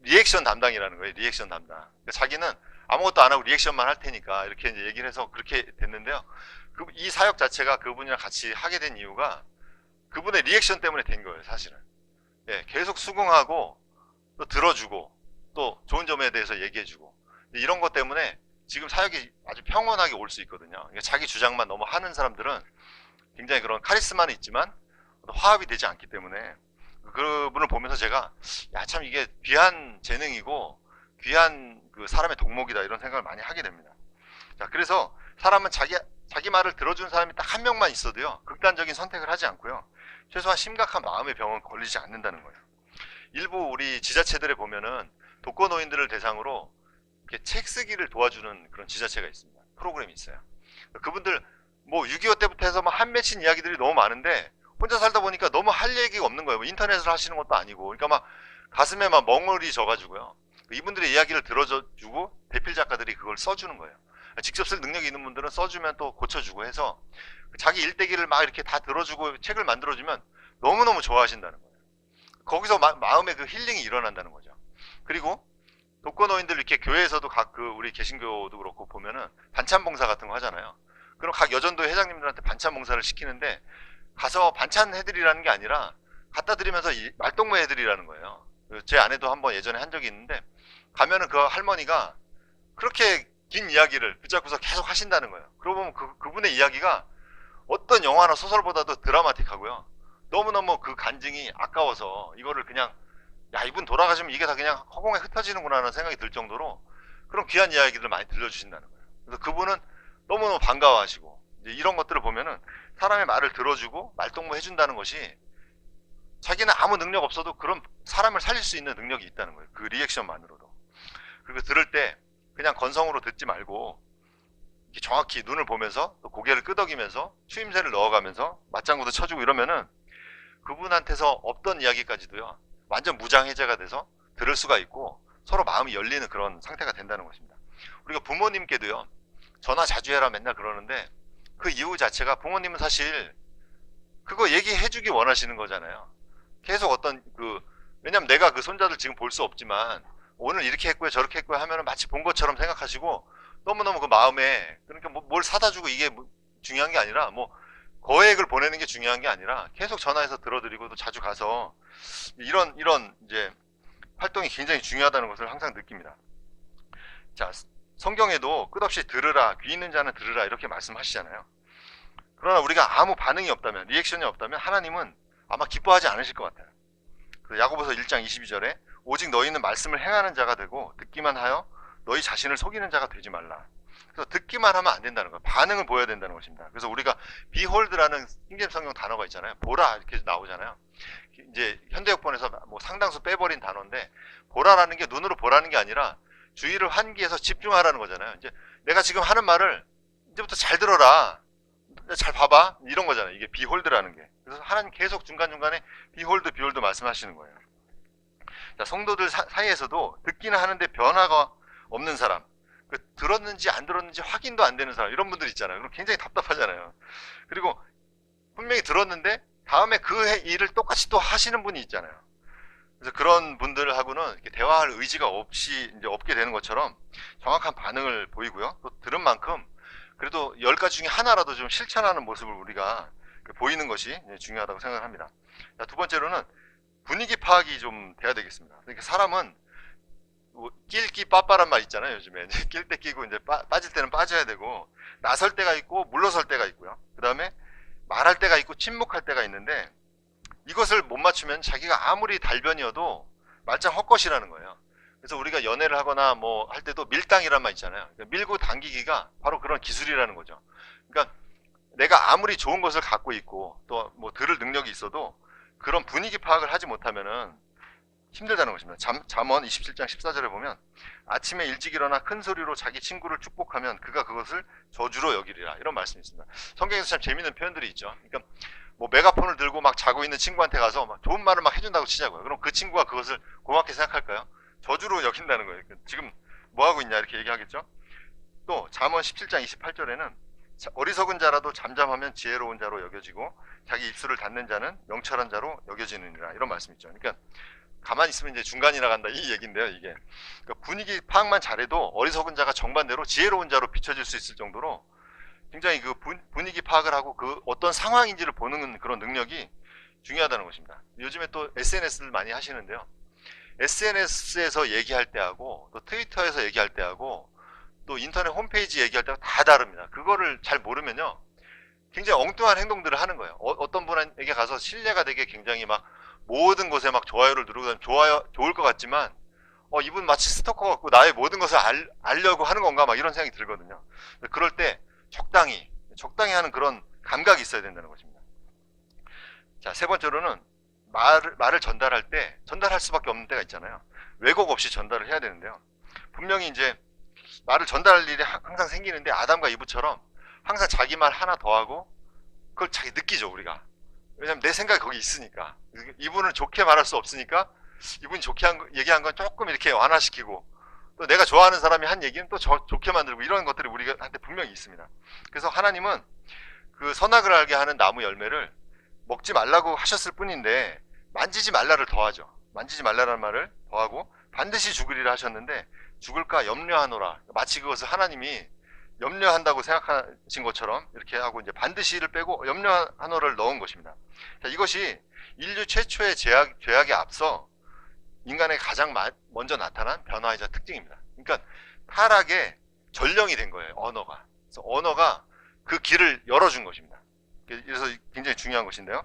리액션 담당이라는 거예요. 리액션 담당. 그러니까 자기는 아무것도 안 하고 리액션만 할 테니까 이렇게 이제 얘기를 해서 그렇게 됐는데요. 이 사역 자체가 그분이랑 같이 하게 된 이유가 그분의 리액션 때문에 된 거예요, 사실은. 예, 계속 수긍하고 또 들어주고 또 좋은 점에 대해서 얘기해주고, 이런 것 때문에 지금 사역이 아주 평온하게 올 수 있거든요. 그러니까 자기 주장만 너무 하는 사람들은 굉장히 그런 카리스마는 있지만 화합이 되지 않기 때문에, 그분을 보면서 제가 참 이게 귀한 재능이고 귀한 사람의 덕목이다 이런 생각을 많이 하게 됩니다. 자, 그래서 사람은 자기 말을 들어주는 사람이 딱 한 명만 있어도요, 극단적인 선택을 하지 않고요, 최소한 심각한 마음의 병은 걸리지 않는다는 거예요. 일부 우리 지자체들에 보면은 독거노인들을 대상으로 이렇게 책 쓰기를 도와주는 그런 지자체가 있습니다. 프로그램이 있어요. 그분들 뭐 6.25 때부터 해서 막 한 맺힌 이야기들이 너무 많은데 혼자 살다 보니까 너무 할 얘기가 없는 거예요. 뭐 인터넷을 하시는 것도 아니고. 그러니까 막 가슴에 막 멍울이 져가지고요. 이분들의 이야기를 들어주고 대필 작가들이 그걸 써주는 거예요. 직접 쓸 능력이 있는 분들은 써주면 또 고쳐주고 해서 자기 일대기를 막 이렇게 다 들어주고 책을 만들어주면 너무너무 좋아하신다는 거예요. 거기서 마음의 그 힐링이 일어난다는 거죠. 그리고 독거노인들 이렇게 교회에서도 각 우리 개신교도 그렇고 보면은 반찬 봉사 같은 거 하잖아요. 그럼 각 여전도 회장님들한테 반찬 봉사를 시키는데 가서 반찬 해드리라는 게 아니라 갖다 드리면서 말동무 해드리라는 거예요. 제 아내도 한번 예전에 한 적이 있는데 가면은 그 할머니가 그렇게 긴 이야기를 붙잡고서 계속 하신다는 거예요. 그러고 보면 그분의 이야기가 어떤 영화나 소설보다도 드라마틱하고요. 너무너무 그 간증이 아까워서 이거를 그냥 야 이분 돌아가시면 이게 다 그냥 허공에 흩어지는구나 하는 생각이 들 정도로 그런 귀한 이야기들을 많이 들려주신다는 거예요. 그래서 그분은 너무너무 반가워하시고 이제 이런 것들을 보면은 사람의 말을 들어주고 말동무 해준다는 것이 자기는 아무 능력 없어도 그런 사람을 살릴 수 있는 능력이 있다는 거예요. 그 리액션만으로도. 그리고 들을 때 그냥 건성으로 듣지 말고 정확히 눈을 보면서 또 고개를 끄덕이면서 추임새를 넣어가면서 맞장구도 쳐주고 이러면은 그분한테서 없던 이야기까지도요 완전 무장해제가 돼서 들을 수가 있고 서로 마음이 열리는 그런 상태가 된다는 것입니다. 우리가 부모님께도요 전화 자주 해라 맨날 그러는데 그 이유 자체가 부모님은 사실 그거 얘기해주기 원하시는 거잖아요. 계속 어떤 왜냐면 내가 그 손자들 지금 볼 수 없지만 오늘 이렇게 했고요 저렇게 했고요 하면은 마치 본 것처럼 생각하시고 너무너무 그 마음에 그러니까 뭘 사다 주고 이게 중요한 게 아니라 뭐 거액을 보내는 게 중요한 게 아니라 계속 전화해서 들어드리고 또 자주 가서 이런 이제 활동이 굉장히 중요하다는 것을 항상 느낍니다. 자, 성경에도 끝없이 들으라, 귀 있는 자는 들으라 이렇게 말씀하시잖아요. 그러나 우리가 아무 반응이 없다면, 리액션이 없다면 하나님은 아마 기뻐하지 않으실 것 같아요. 야고보서 1장 22절에 오직 너희는 말씀을 행하는 자가 되고 듣기만 하여 너희 자신을 속이는 자가 되지 말라. 그래서 듣기만 하면 안 된다는 거예요. 반응을 보여야 된다는 것입니다. 그래서 우리가 behold라는 킹제임 성경 단어가 있잖아요. 보라 이렇게 나오잖아요. 이제 현대역본에서 뭐 상당수 빼버린 단어인데 보라라는 게 눈으로 보라는 게 아니라 주의를 환기해서 집중하라는 거잖아요. 이제 내가 지금 하는 말을 이제부터 잘 들어라. 잘 봐봐. 이런 거잖아요. 이게 behold라는 게. 그래서 하나님 계속 중간중간에 behold 말씀하시는 거예요. 자, 성도들 사이에서도 듣기는 하는데 변화가 없는 사람, 들었는지 안 들었는지 확인도 안 되는 사람, 이런 분들 있잖아요. 그럼 굉장히 답답하잖아요. 그리고 분명히 들었는데 다음에 그 일을 똑같이 또 하시는 분이 있잖아요. 그래서 그런 분들하고는 이렇게 대화할 의지가 이제 없게 되는 것처럼 정확한 반응을 보이고요. 또 들은 만큼 그래도 10가지 중에 하나라도 좀 실천하는 모습을 우리가 보이는 것이 중요하다고 생각을 합니다. 자, 두 번째로는 분위기 파악이 좀 돼야 되겠습니다. 그러니까 사람은 낄끼 빠빠란 말 있잖아요. 요즘에 낄 때 끼고 이제 빠질 때는 빠져야 되고 나설 때가 있고 물러설 때가 있고요. 그 다음에 말할 때가 있고 침묵할 때가 있는데 이것을 못 맞추면 자기가 아무리 달변이어도 말짱 헛것이라는 거예요. 그래서 우리가 연애를 하거나 뭐 할 때도 밀당이란 말 있잖아요. 그러니까 밀고 당기기가 바로 그런 기술이라는 거죠. 그러니까 내가 아무리 좋은 것을 갖고 있고 또 뭐 들을 능력이 있어도 그런 분위기 파악을 하지 못하면은 힘들다는 것입니다. 잠언 27장 14절에 보면 아침에 일찍 일어나 큰 소리로 자기 친구를 축복하면 그가 그것을 저주로 여기리라 이런 말씀이 있습니다. 성경에서 참 재미있는 표현들이 있죠. 그러니까 뭐 메가폰을 들고 막 자고 있는 친구한테 가서 막 좋은 말을 막 해준다고 치자고요. 그럼 그 친구가 그것을 고맙게 생각할까요? 저주로 여긴다는 거예요. 지금 뭐 하고 있냐 이렇게 얘기하겠죠. 또 잠언 17장 28절에는 어리석은 자라도 잠잠하면 지혜로운 자로 여겨지고 자기 입술을 닫는 자는 명철한 자로 여겨지느니라 이런 말씀이 있죠. 그러니까 가만히 있으면 이제 중간이나 간다 이 얘기인데요. 이게 그러니까 분위기 파악만 잘해도 어리석은 자가 정반대로 지혜로운 자로 비춰질 수 있을 정도로 굉장히 그 분위기 파악을 하고 그 어떤 상황인지를 보는 그런 능력이 중요하다는 것입니다. 요즘에 또 SNS를 많이 하시는데요. SNS에서 얘기할 때하고 또 트위터에서 얘기할 때하고 또 인터넷 홈페이지 얘기할 때가 다 다릅니다. 그거를 잘 모르면요 굉장히 엉뚱한 행동들을 하는 거예요. 어떤 분에게 가서 신뢰가 되게 굉장히 막 모든 곳에 막 좋아요를 누르고 다니면 좋을 것 같지만 이분 마치 스토커 같고 나의 모든 것을 알려고 하는 건가 막 이런 생각이 들거든요. 그럴 때 적당히 하는 그런 감각이 있어야 된다는 것입니다. 자, 세 번째로는 말을 전달할 때 전달할 수밖에 없는 때가 있잖아요. 왜곡 없이 전달을 해야 되는데요. 분명히 이제 말을 전달할 일이 항상 생기는데 아담과 이브처럼 항상 자기 말 하나 더 하고 그걸 자기 느끼죠, 우리가. 왜냐면 내 생각이 거기 있으니까. 이분을 좋게 말할 수 없으니까 이분이 좋게 얘기한 건 조금 이렇게 완화시키고, 또 내가 좋아하는 사람이 한 얘기는 또 좋게 만들고, 이런 것들이 우리한테 분명히 있습니다. 그래서 하나님은 그 선악을 알게 하는 나무 열매를 먹지 말라고 하셨을 뿐인데 만지지 말라를 더하죠. 만지지 말라라는 말을 더하고 반드시 죽으리라 하셨는데 죽을까 염려하노라. 마치 그것을 하나님이 염려한다고 생각하신 것처럼 이렇게 하고 이제 반드시를 빼고 염려하노를 넣은 것입니다. 자, 이것이 인류 최초의 죄악에 앞서 인간의 가장 먼저 나타난 변화이자 특징입니다. 그러니까 타락의 전령이 된 거예요, 언어가. 그래서 언어가 그 길을 열어준 것입니다. 그래서 굉장히 중요한 것인데요.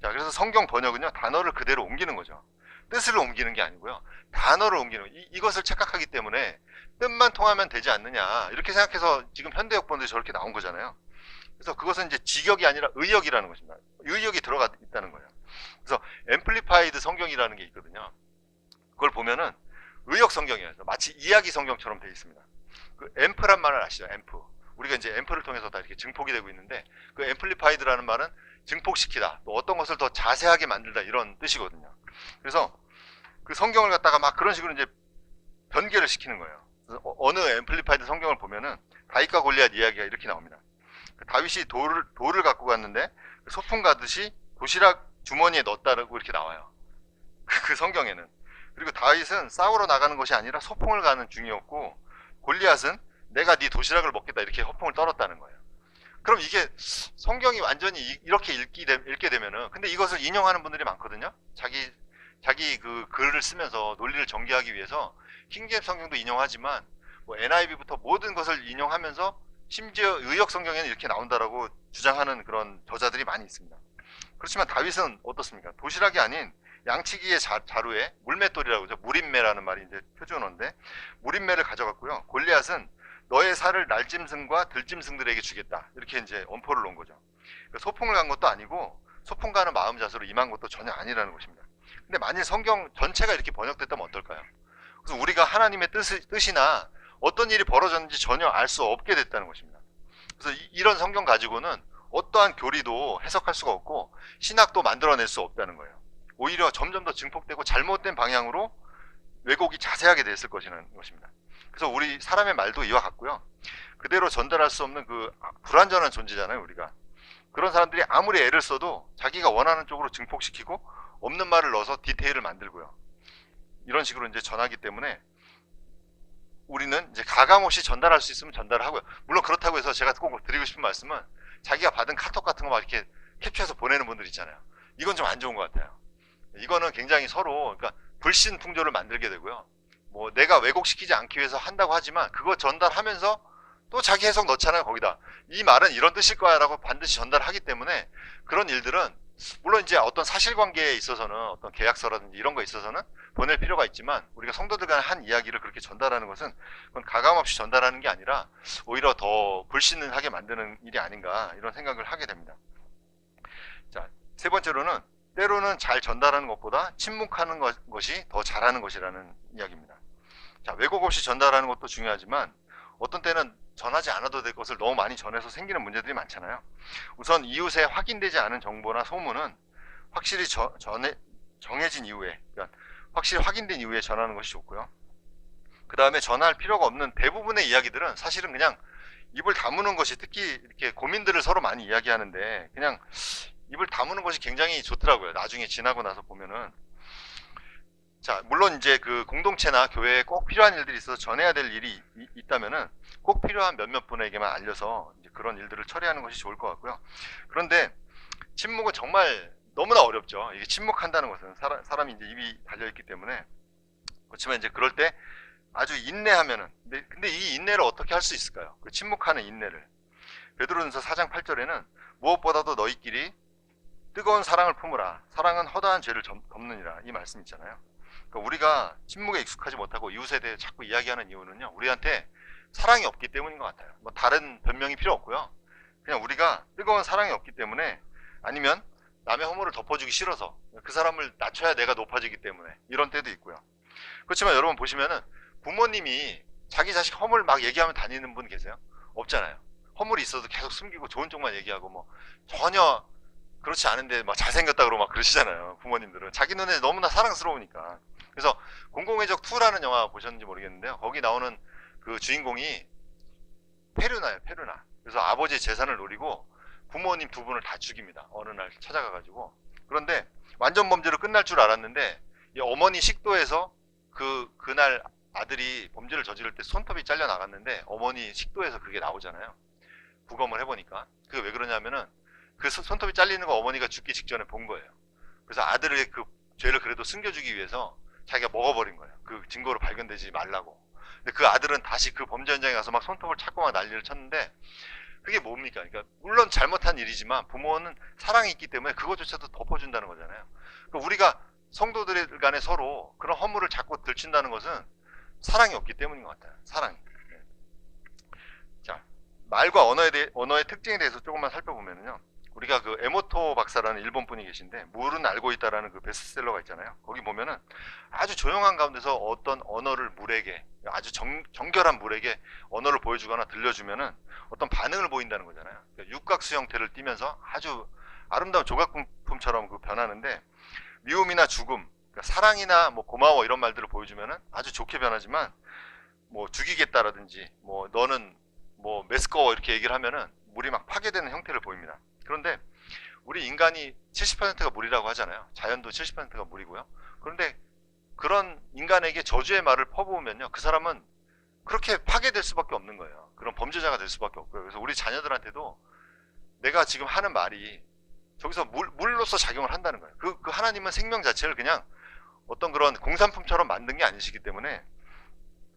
자, 그래서 성경 번역은요, 단어를 그대로 옮기는 거죠. 뜻을 옮기는 게 아니고요, 단어를 옮기는 거예요. 이것을 착각하기 때문에 뜻만 통하면 되지 않느냐, 이렇게 생각해서 지금 현대 역본들이 저렇게 나온 거잖아요. 그래서 그것은 이제 직역이 아니라 의역이라는 것입니다. 의역이 들어가 있다는 거예요. 그래서 앰플리파이드 성경이라는 게 있거든요. 그걸 보면은 의역 성경이에요. 마치 이야기 성경처럼 되어 있습니다. 그 앰프란 말을 아시죠? 앰프. 우리가 이제 앰프를 통해서 다 이렇게 증폭이 되고 있는데, 그 앰플리파이드라는 말은 증폭시키다, 또 어떤 것을 더 자세하게 만들다, 이런 뜻이거든요. 그래서 그 성경을 갖다가 막 그런 식으로 이제 변개를 시키는 거예요. 그래서 어느 앰플리파이드 성경을 보면은 다윗과 골리앗 이야기가 이렇게 나옵니다. 다윗이 돌을 갖고 갔는데 소풍 가듯이 도시락 주머니에 넣었다고 이렇게 나와요. 그 성경에는. 그리고 다윗은 싸우러 나가는 것이 아니라 소풍을 가는 중이었고, 골리앗은 내가 네 도시락을 먹겠다, 이렇게 허풍을 떨었다는 거예요. 그럼 이게 성경이 완전히 이렇게 읽게 되면은, 근데 이것을 인용하는 분들이 많거든요. 자기 그 글을 쓰면서 논리를 전개하기 위해서 킹제임스 성경도 인용하지만 뭐 NIV부터 모든 것을 인용하면서 심지어 의역 성경에는 이렇게 나온다라고 주장하는 그런 저자들이 많이 있습니다. 그렇지만 다윗은 어떻습니까? 도시락이 아닌 양치기의 자루에 물맷돌이라고 하죠. 무림매라는 말이 이제 표준어인데, 무림매를 가져갔고요. 골리앗은 너의 살을 날짐승과 들짐승들에게 주겠다, 이렇게 이제 엄포를 놓은 거죠. 그러니까 소풍을 간 것도 아니고 소풍 가는 마음 자세로 임한 것도 전혀 아니라는 것입니다. 근데 만일 성경 전체가 이렇게 번역됐다면 어떨까요? 그래서 우리가 하나님의 뜻이나 어떤 일이 벌어졌는지 전혀 알 수 없게 됐다는 것입니다. 그래서 이런 성경 가지고는 어떠한 교리도 해석할 수가 없고 신학도 만들어낼 수 없다는 거예요. 오히려 점점 더 증폭되고 잘못된 방향으로 왜곡이 자세하게 됐을 것이라는 것입니다. 그래서 우리 사람의 말도 이와 같고요, 그대로 전달할 수 없는 그 불완전한 존재잖아요, 우리가. 그런 사람들이 아무리 애를 써도 자기가 원하는 쪽으로 증폭시키고 없는 말을 넣어서 디테일을 만들고요, 이런 식으로 이제 전하기 때문에 우리는 이제 가감없이 전달할 수 있으면 전달을 하고요. 물론 그렇다고 해서 제가 꼭 드리고 싶은 말씀은, 자기가 받은 카톡 같은 거 막 이렇게 캡처해서 보내는 분들 있잖아요. 이건 좀 안 좋은 것 같아요. 이거는 굉장히 서로, 그러니까 불신 풍조를 만들게 되고요. 뭐 내가 왜곡시키지 않기 위해서 한다고 하지만 그거 전달하면서 또 자기 해석 넣잖아요, 거기다. 이 말은 이런 뜻일 거야 라고 반드시 전달하기 때문에 그런 일들은, 물론 이제 어떤 사실관계에 있어서는, 어떤 계약서라든지 이런 거에 있어서는 보낼 필요가 있지만, 우리가 성도들 간에 한 이야기를 그렇게 전달하는 것은 그건 가감없이 전달하는 게 아니라 오히려 더 불신하게 만드는 일이 아닌가, 이런 생각을 하게 됩니다. 자, 세 번째로는 때로는 잘 전달하는 것보다 침묵하는 것이 더 잘하는 것이라는 이야기입니다. 자, 왜곡 없이 전달하는 것도 중요하지만 어떤 때는 전하지 않아도 될 것을 너무 많이 전해서 생기는 문제들이 많잖아요. 우선 이웃에 확인되지 않은 정보나 소문은 확실히 정해진 이후에, 그러니까 확실히 확인된 이후에 전하는 것이 좋고요. 그 다음에 전할 필요가 없는 대부분의 이야기들은 사실은 그냥 입을 다무는 것이, 특히 이렇게 고민들을 서로 많이 이야기하는데 그냥 입을 다무는 것이 굉장히 좋더라고요. 나중에 지나고 나서 보면은. 자, 물론 이제 그 공동체나 교회에 꼭 필요한 일들이 있어서 전해야 될 일이 있다면은 꼭 필요한 몇몇 분에게만 알려서 이제 그런 일들을 처리하는 것이 좋을 것 같고요. 그런데 침묵은 정말 너무나 어렵죠. 이게 침묵한다는 것은 사람이 이제 입이 달려있기 때문에. 그렇지만 이제 그럴 때 아주 인내하면은, 근데 이 인내를 어떻게 할 수 있을까요? 그 침묵하는 인내를. 베드로전서 4장 8절에는 무엇보다도 너희끼리 뜨거운 사랑을 품으라. 사랑은 허다한 죄를 덮느니라. 이 말씀 있잖아요. 그러니까 우리가 침묵에 익숙하지 못하고 이웃에 대해 자꾸 이야기하는 이유는요, 우리한테 사랑이 없기 때문인 것 같아요. 뭐 다른 변명이 필요 없고요. 그냥 우리가 뜨거운 사랑이 없기 때문에, 아니면 남의 허물을 덮어주기 싫어서, 그 사람을 낮춰야 내가 높아지기 때문에 이런 때도 있고요. 그렇지만 여러분 보시면은 부모님이 자기 자식 허물 막 얘기하면 다니는 분 계세요? 없잖아요. 허물이 있어도 계속 숨기고 좋은 쪽만 얘기하고 뭐 전혀 그렇지 않은데 막 잘생겼다 그러고 막 그러시잖아요. 부모님들은 자기 눈에 너무나 사랑스러우니까. 그래서 공공의적 2라는 영화 보셨는지 모르겠는데요. 거기 나오는 그 주인공이 페르나예요, 페르나. 그래서 아버지의 재산을 노리고 부모님 2분을 다 죽입니다. 어느 날 찾아가가지고. 그런데 완전 범죄로 끝날 줄 알았는데 이 어머니 식도에서 그날 아들이 범죄를 저지를 때 손톱이 잘려 나갔는데 어머니 식도에서 그게 나오잖아요. 부검을 해보니까. 그게 왜 그러냐면은 그 손톱이 잘리는 거 어머니가 죽기 직전에 본 거예요. 그래서 아들의 그 죄를 그래도 숨겨주기 위해서 자기가 먹어버린 거예요. 그 증거로 발견되지 말라고. 근데 그 아들은 다시 그 범죄 현장에 가서 막 손톱을 찾고 막 난리를 쳤는데 그게 뭡니까? 그러니까 물론 잘못한 일이지만 부모는 사랑이 있기 때문에 그것조차도 덮어준다는 거잖아요. 그러니까 우리가 성도들 간에 서로 그런 허물을 자꾸 들춘다는 것은 사랑이 없기 때문인 것 같아요. 사랑이. 네. 자, 말과 언어의 특징에 대해서 조금만 살펴보면요. 우리가 그 에모토 박사라는 일본 분이 계신데 물은 알고 있다라는 그 베스트셀러가 있잖아요. 거기 보면은 아주 조용한 가운데서 어떤 언어를 물에게 아주 정결한 물에게 언어를 보여주거나 들려주면은 어떤 반응을 보인다는 거잖아요. 그러니까 육각수 형태를 띠면서 아주 아름다운 조각품처럼 그 변하는데 미움이나 죽음, 그러니까 사랑이나 뭐 고마워 이런 말들을 보여주면은 아주 좋게 변하지만 뭐 죽이겠다라든지 뭐 너는 뭐 메스꺼워 이렇게 얘기를 하면은 물이 막 파괴되는 형태를 보입니다. 그런데 우리 인간이 70%가 물이라고 하잖아요. 자연도 70%가 물이고요. 그런데 그런 인간에게 저주의 말을 퍼부으면요. 그 사람은 그렇게 파괴될 수밖에 없는 거예요. 그런 범죄자가 될 수밖에 없고요. 그래서 우리 자녀들한테도 내가 지금 하는 말이 저기서 물로서 작용을 한다는 거예요. 그 하나님은 생명 자체를 그냥 어떤 그런 공산품처럼 만든 게 아니시기 때문에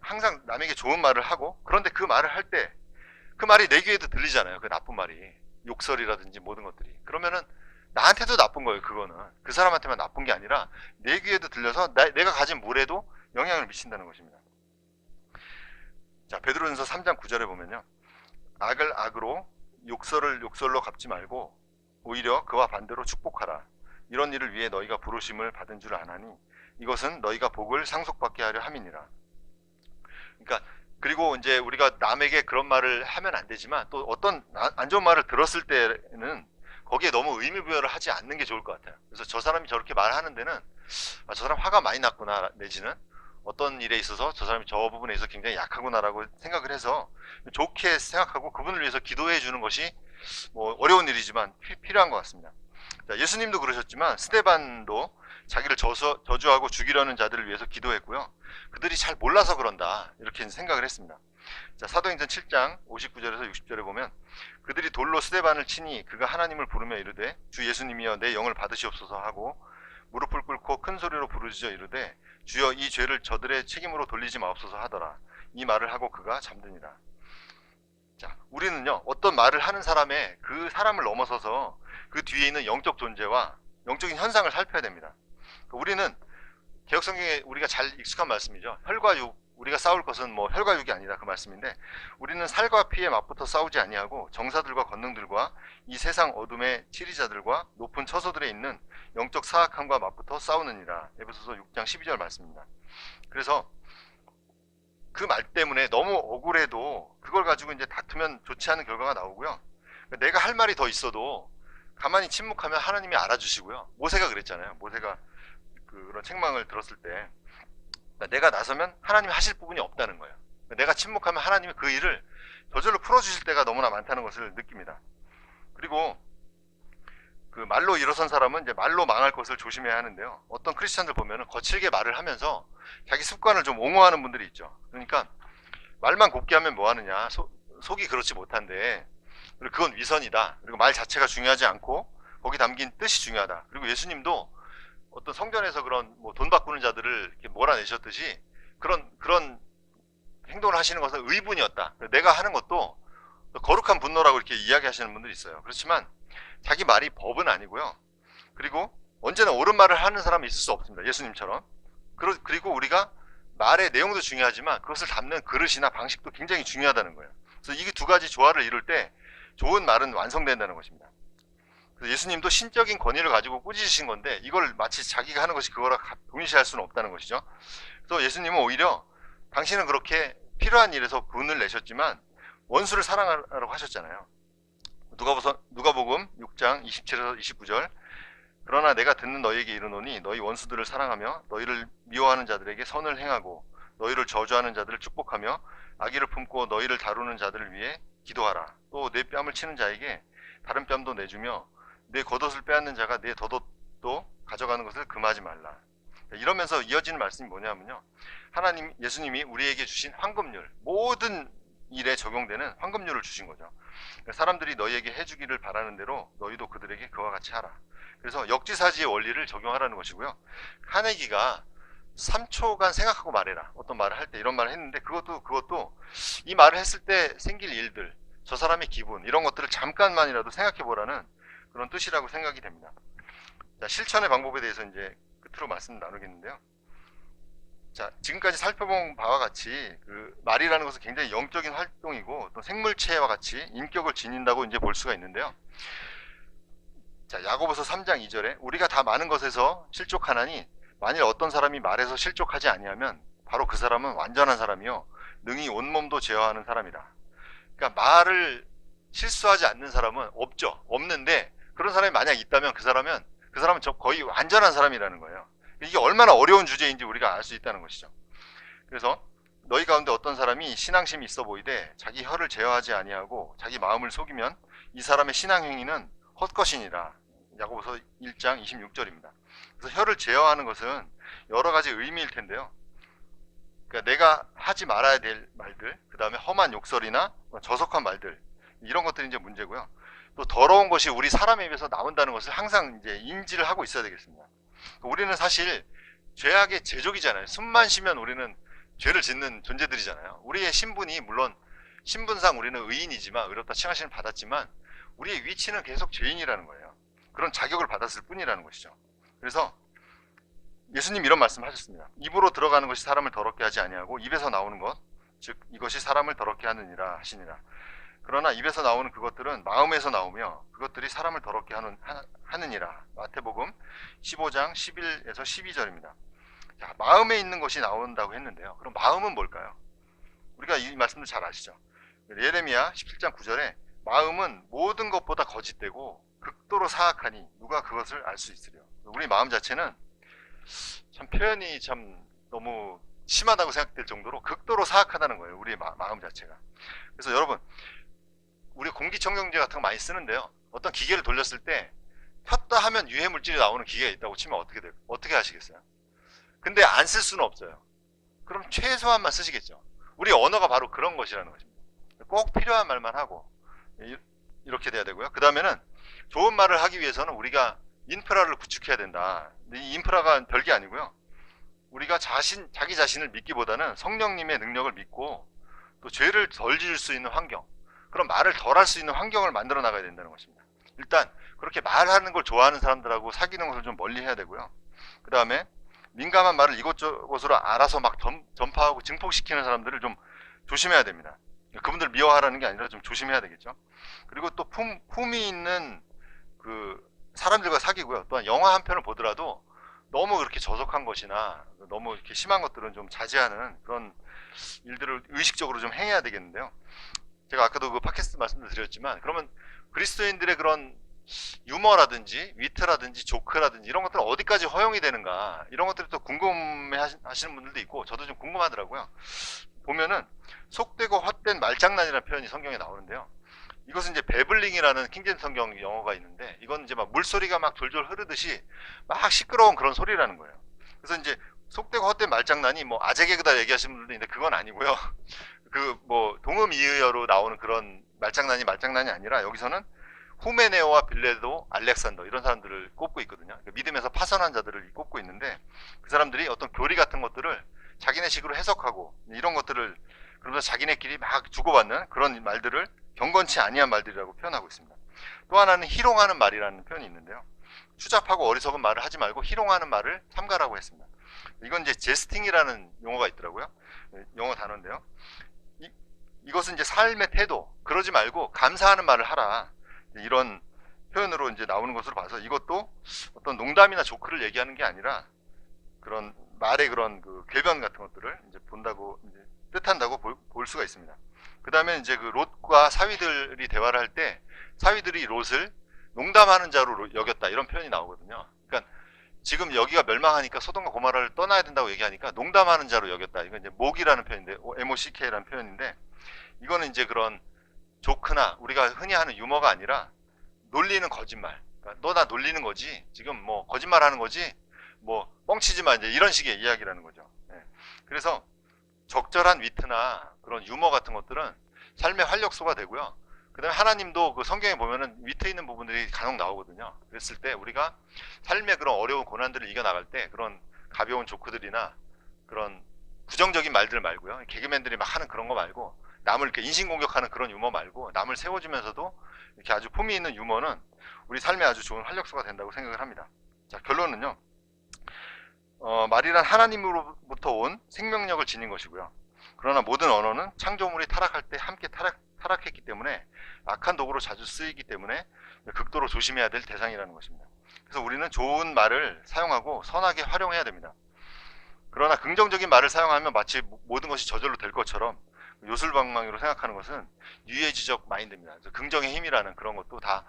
항상 남에게 좋은 말을 하고 그런데 그 말을 할 때 그 말이 내 귀에도 들리잖아요. 그 나쁜 말이. 욕설이라든지 모든 것들이. 그러면은 나한테도 나쁜 거예요. 그거는. 그 사람한테만 나쁜 게 아니라 내 귀에도 들려서 내가 가진 물에도 영향을 미친다는 것입니다. 자, 베드로전서 3장 9절에 보면요. 악을 악으로 욕설을 욕설로 갚지 말고 오히려 그와 반대로 축복하라. 이런 일을 위해 너희가 부르심을 받은 줄 아나니 이것은 너희가 복을 상속받게 하려 함이니라. 그러니까 그리고 이제 우리가 남에게 그런 말을 하면 안 되지만 또 어떤 안 좋은 말을 들었을 때는 거기에 너무 의미 부여를 하지 않는 게 좋을 것 같아요. 그래서 저 사람이 저렇게 말하는 데는 아, 저 사람 화가 많이 났구나 내지는 어떤 일에 있어서 저 사람이 저 부분에 있어서 굉장히 약하구나라고 생각을 해서 좋게 생각하고 그분을 위해서 기도해 주는 것이 뭐 어려운 일이지만 필요한 것 같습니다. 자, 예수님도 그러셨지만 스데반도 자기를 저주하고 죽이려는 자들을 위해서 기도했고요. 그들이 잘 몰라서 그런다 이렇게 생각을 했습니다. 자, 사도행전 7장 59절에서 60절에 보면 그들이 돌로 스데반을 치니 그가 하나님을 부르며 이르되 주 예수님이여 내 영을 받으시옵소서 하고 무릎을 꿇고 큰 소리로 부르짖어 이르되 주여 이 죄를 저들의 책임으로 돌리지 마옵소서 하더라. 이 말을 하고 그가 잠드니라. 자, 우리는요 어떤 말을 하는 사람의 그 사람을 넘어서서 그 뒤에 있는 영적 존재와 영적인 현상을 살펴야 됩니다. 우리는 개혁성경에 우리가 잘 익숙한 말씀이죠. 혈과 육, 우리가 싸울 것은 뭐 혈과 육이 아니다 그 말씀인데 우리는 살과 피에 맞붙어 싸우지 아니하고 정사들과 권능들과 이 세상 어둠의 치리자들과 높은 처소들에 있는 영적 사악함과 맞붙어 싸우느니라. 에베소서 6장 12절 말씀입니다. 그래서 그 말 때문에 너무 억울해도 그걸 가지고 이제 다투면 좋지 않은 결과가 나오고요. 내가 할 말이 더 있어도 가만히 침묵하면 하나님이 알아주시고요. 모세가 그랬잖아요. 모세가 그런 책망을 들었을 때 내가 나서면 하나님이 하실 부분이 없다는 거예요. 내가 침묵하면 하나님이 그 일을 저절로 풀어주실 때가 너무나 많다는 것을 느낍니다. 그리고 그 말로 일어선 사람은 이제 말로 망할 것을 조심해야 하는데요. 어떤 크리스천들 보면은 거칠게 말을 하면서 자기 습관을 좀 옹호하는 분들이 있죠. 그러니까 말만 곱게 하면 뭐 하느냐. 속이 그렇지 못한데 그리고 그건 위선이다. 그리고 말 자체가 중요하지 않고 거기 담긴 뜻이 중요하다. 그리고 예수님도 어떤 성전에서 그런 뭐 돈 바꾸는 자들을 이렇게 몰아내셨듯이 그런 행동을 하시는 것은 의분이었다. 내가 하는 것도 거룩한 분노라고 이렇게 이야기하시는 분들이 있어요. 그렇지만 자기 말이 법은 아니고요. 그리고 언제나 옳은 말을 하는 사람이 있을 수 없습니다. 예수님처럼. 그리고 우리가 말의 내용도 중요하지만 그것을 담는 그릇이나 방식도 굉장히 중요하다는 거예요. 그래서 이게 두 가지 조화를 이룰 때 좋은 말은 완성된다는 것입니다. 그래서 예수님도 신적인 권위를 가지고 꾸짖으신 건데 이걸 마치 자기가 하는 것이 그거랑 동일시할 수는 없다는 것이죠. 그래서 예수님은 오히려 당신은 그렇게 필요한 일에서 분을 내셨지만 원수를 사랑하라고 하셨잖아요. 누가복음 6장 27에서 29절. 그러나 내가 듣는 너희에게 이르노니 너희 원수들을 사랑하며 너희를 미워하는 자들에게 선을 행하고 너희를 저주하는 자들을 축복하며 악의를 품고 너희를 다루는 자들을 위해 기도하라. 또 내 뺨을 치는 자에게 다른 뺨도 내주며 내 겉옷을 빼앗는 자가 내 덧옷도 가져가는 것을 금하지 말라. 이러면서 이어지는 말씀이 뭐냐면요, 하나님, 예수님이 우리에게 주신 황금률, 모든 일에 적용되는 황금률을 주신 거죠. 사람들이 너희에게 해주기를 바라는 대로 너희도 그들에게 그와 같이 하라. 그래서 역지사지의 원리를 적용하라는 것이고요. 카네기가 3초간 생각하고 말해라, 어떤 말을 할 때 이런 말을 했는데, 그것도 이 말을 했을 때 생길 일들, 저 사람의 기분, 이런 것들을 잠깐만이라도 생각해 보라는 그런 뜻이라고 생각이 됩니다. 자, 실천의 방법에 대해서 이제 끝으로 말씀 나누겠는데요. 자, 지금까지 살펴본 바와 같이 그 말이라는 것은 굉장히 영적인 활동이고 또 생물체와 같이 인격을 지닌다고 이제 볼 수가 있는데요. 자, 야고보서 3장 2절에 우리가 다 많은 것에서 실족하나니 만일 어떤 사람이 말에서 실족하지 아니하면 바로 그 사람은 완전한 사람이요 능히 온몸도 제어하는 사람이라. 그러니까 말을 실수하지 않는 사람은 없는데, 그런 사람이 만약 있다면 그 사람은 거의 완전한 사람이라는 거예요. 이게 얼마나 어려운 주제인지 우리가 알 수 있다는 것이죠. 그래서 너희 가운데 어떤 사람이 신앙심이 있어 보이되 자기 혀를 제어하지 아니하고 자기 마음을 속이면 이 사람의 신앙 행위는 헛것이니라. 야고보서 1장 26절입니다. 그래서 혀를 제어하는 것은 여러 가지 의미일 텐데요. 그러니까 내가 하지 말아야 될 말들, 그 다음에 험한 욕설이나 저속한 말들, 이런 것들이 이제 문제고요. 또 더러운 것이 우리 사람에 입에서 나온다는 것을 항상 이제 인지를 하고 있어야 되겠습니다. 우리는 사실 죄악의 제족이잖아요. 숨만 쉬면 우리는 죄를 짓는 존재들이잖아요. 우리의 신분이 물론 신분상 우리는 의인이지만, 의롭다 칭하심을 받았지만 우리의 위치는 계속 죄인이라는 거예요. 그런 자격을 받았을 뿐이라는 것이죠. 그래서 예수님 이런 말씀하셨습니다. 입으로 들어가는 것이 사람을 더럽게 하지 아니하고 입에서 나오는 것, 즉 이것이 사람을 더럽게 하느니라 하시니라. 그러나 입에서 나오는 그것들은 마음에서 나오며 그것들이 사람을 더럽게 하느니라. 마태복음 15장 11에서 12절입니다. 자, 마음에 있는 것이 나온다고 했는데요. 그럼 마음은 뭘까요? 우리가 이 말씀도 잘 아시죠? 예레미야 17장 9절에 마음은 모든 것보다 거짓되고 극도로 사악하니 누가 그것을 알 수 있으려. 우리 마음 자체는 참 표현이 참 너무 심하다고 생각될 정도로 극도로 사악하다는 거예요. 우리의 마음 자체가. 그래서 여러분, 우리 공기청정기 같은 거 많이 쓰는데요. 어떤 기계를 돌렸을 때 폈다 하면 유해 물질이 나오는 기계가 있다고 치면 어떻게 하시겠어요? 근데 안 쓸 수는 없어요. 그럼 최소한만 쓰시겠죠. 우리 언어가 바로 그런 것이라는 것입니다. 꼭 필요한 말만 하고 이렇게 돼야 되고요. 그 다음에는 좋은 말을 하기 위해서는 우리가 인프라를 구축해야 된다. 이 인프라가 별게 아니고요. 우리가 자기 자신을 믿기보다는 성령님의 능력을 믿고 또 죄를 덜 지을 수 있는 환경, 그런 말을 덜 할 수 있는 환경을 만들어 나가야 된다는 것입니다. 일단 그렇게 말하는 걸 좋아하는 사람들하고 사귀는 것을 좀 멀리 해야 되고요. 그 다음에 민감한 말을 이것저것으로 알아서 막 전파하고 증폭시키는 사람들을 좀 조심해야 됩니다. 그분들 미워하라는 게 아니라 좀 조심해야 되겠죠. 그리고 또 품이 있는 그 사람들과 사귀고요. 또한 영화 한 편을 보더라도 너무 그렇게 저속한 것이나 너무 이렇게 심한 것들은 좀 자제하는 그런 일들을 의식적으로 좀 행해야 되겠는데요. 제가 아까도 그 팟캐스트 말씀도 드렸지만, 그러면 그리스도인들의 그런 유머라든지 위트라든지 조크라든지 이런 것들은 어디까지 허용이 되는가, 이런 것들이 또 궁금해 하시는 분들도 있고 저도 좀 궁금하더라고요. 보면은 속되고 헛된 말장난이라는 표현이 성경에 나오는데요. 이것은 이제 베블링이라는 킹제임스 성경 영어가 있는데, 이건 이제 막 물소리가 막 졸졸 흐르듯이 막 시끄러운 그런 소리라는 거예요. 그래서 이제 속되고 헛된 말장난이 뭐 아재 개그다 얘기하시는 분들도 있는데 그건 아니고요. 그 뭐 동음이의어로 나오는 그런 말장난이 아니라 여기서는 후메네오와 빌레도, 알렉산더 이런 사람들을 꼽고 있거든요. 믿음에서 파선한 자들을 꼽고 있는데, 그 사람들이 어떤 교리 같은 것들을 자기네식으로 해석하고 이런 것들을 그러면서 자기네끼리 막 주고받는 그런 말들을 경건치 아니한 말들이라고 표현하고 있습니다. 또 하나는 희롱하는 말이라는 표현이 있는데요. 추잡하고 어리석은 말을 하지 말고 희롱하는 말을 삼가라고 했습니다. 이건 이제 제스팅이라는 용어가 있더라고요. 영어 단어인데요. 이것은 이제 삶의 태도, 그러지 말고 감사하는 말을 하라, 이런 표현으로 이제 나오는 것으로 봐서 이것도 어떤 농담이나 조크를 얘기하는 게 아니라 그런 말의 그런 그 궤변 같은 것들을 이제 본다고 이제 뜻한다고 볼 수가 있습니다. 그 다음에 이제 그 롯과 사위들이 대화를 할 때 사위들이 롯을 농담하는 자로 여겼다 이런 표현이 나오거든요. 그러니까 지금 여기가 멸망하니까 소돔과 고모라를 떠나야 된다고 얘기하니까 농담하는 자로 여겼다. 이건 이제 목이라는 표현인데 MOCK라는 표현인데 이거는 이제 그런 조크나 우리가 흔히 하는 유머가 아니라 놀리는 거짓말. 그러니까 너 나 놀리는 거지. 지금 뭐 거짓말하는 거지. 뭐 뻥치지 마 이제 이런 식의 이야기라는 거죠. 예. 그래서 적절한 위트나 그런 유머 같은 것들은 삶의 활력소가 되고요. 그다음에 하나님도 그 성경에 보면은 위트 있는 부분들이 간혹 나오거든요. 그랬을 때 우리가 삶의 그런 어려운 고난들을 이겨 나갈 때 그런 가벼운 조크들이나 그런 부정적인 말들 말고요. 개그맨들이 막 하는 그런 거 말고 남을 이렇게 인신공격하는 그런 유머 말고 남을 세워주면서도 이렇게 아주 품위 있는 유머는 우리 삶에 아주 좋은 활력소가 된다고 생각을 합니다. 자, 결론은요. 말이란 하나님으로부터 온 생명력을 지닌 것이고요. 그러나 모든 언어는 창조물이 타락할 때 함께 타락했기 때문에 악한 도구로 자주 쓰이기 때문에 극도로 조심해야 될 대상이라는 것입니다. 그래서 우리는 좋은 말을 사용하고 선하게 활용해야 됩니다. 그러나 긍정적인 말을 사용하면 마치 모든 것이 저절로 될 것처럼 요술방망이로 생각하는 것은 유해지적 마인드입니다. 그래서 긍정의 힘이라는 그런 것도 다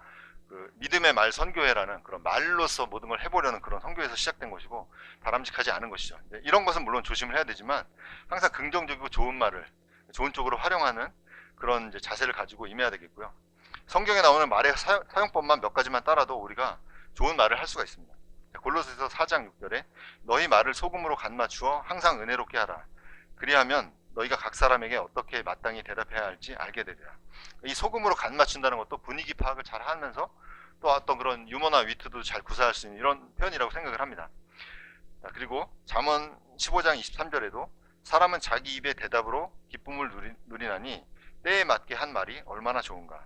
그 믿음의 말 선교회라는 그런 말로서 모든 걸 해보려는 그런 선교에서 시작된 것이고 바람직하지 않은 것이죠. 이런 것은 물론 조심을 해야 되지만 항상 긍정적이고 좋은 말을 좋은 쪽으로 활용하는 그런 이제 자세를 가지고 임해야 되겠고요. 성경에 나오는 말의 사용법만 몇 가지만 따라도 우리가 좋은 말을 할 수가 있습니다. 골로새서 4장 6절에 너희 말을 소금으로 간 맞추어 항상 은혜롭게 하라. 그리하면 너희가 각 사람에게 어떻게 마땅히 대답해야 할지 알게 되리라. 이 소금으로 간 맞춘다는 것도 분위기 파악을 잘 하면서 또 어떤 그런 유머나 위트도 잘 구사할 수 있는 이런 표현이라고 생각을 합니다. 그리고 잠언 15장 23절에도 사람은 자기 입의 대답으로 기쁨을 누리나니 때에 맞게 한 말이 얼마나 좋은가.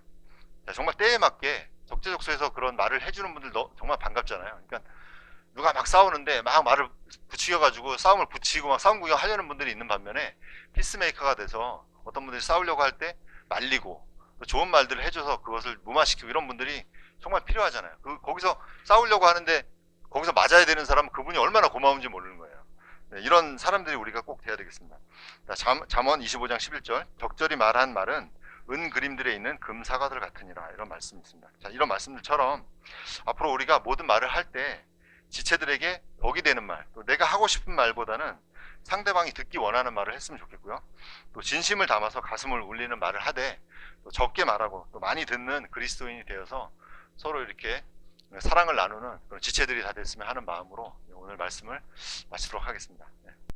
정말 때에 맞게 적재적소에서 그런 말을 해주는 분들 정말 반갑잖아요. 그러니까 누가 막 싸우는데 막 말을 부추겨가지고 싸움을 붙이고 막 싸움 구경하려는 분들이 있는 반면에 피스메이커가 돼서 어떤 분들이 싸우려고 할 때 말리고 좋은 말들을 해줘서 그것을 무마시키고 이런 분들이 정말 필요하잖아요. 거기서 싸우려고 하는데 거기서 맞아야 되는 사람은 그분이 얼마나 고마운지 모르는 거예요. 네, 이런 사람들이 우리가 꼭 돼야 되겠습니다. 잠언 25장 11절 적절히 말한 말은 은 그림들에 있는 금사과들 같으니라 이런 말씀이 있습니다. 자, 이런 말씀들처럼 앞으로 우리가 모든 말을 할 때 지체들에게 덕이 되는 말, 또 내가 하고 싶은 말보다는 상대방이 듣기 원하는 말을 했으면 좋겠고요. 또 진심을 담아서 가슴을 울리는 말을 하되 또 적게 말하고 또 많이 듣는 그리스도인이 되어서 서로 이렇게 사랑을 나누는 그런 지체들이 다 됐으면 하는 마음으로 오늘 말씀을 마치도록 하겠습니다.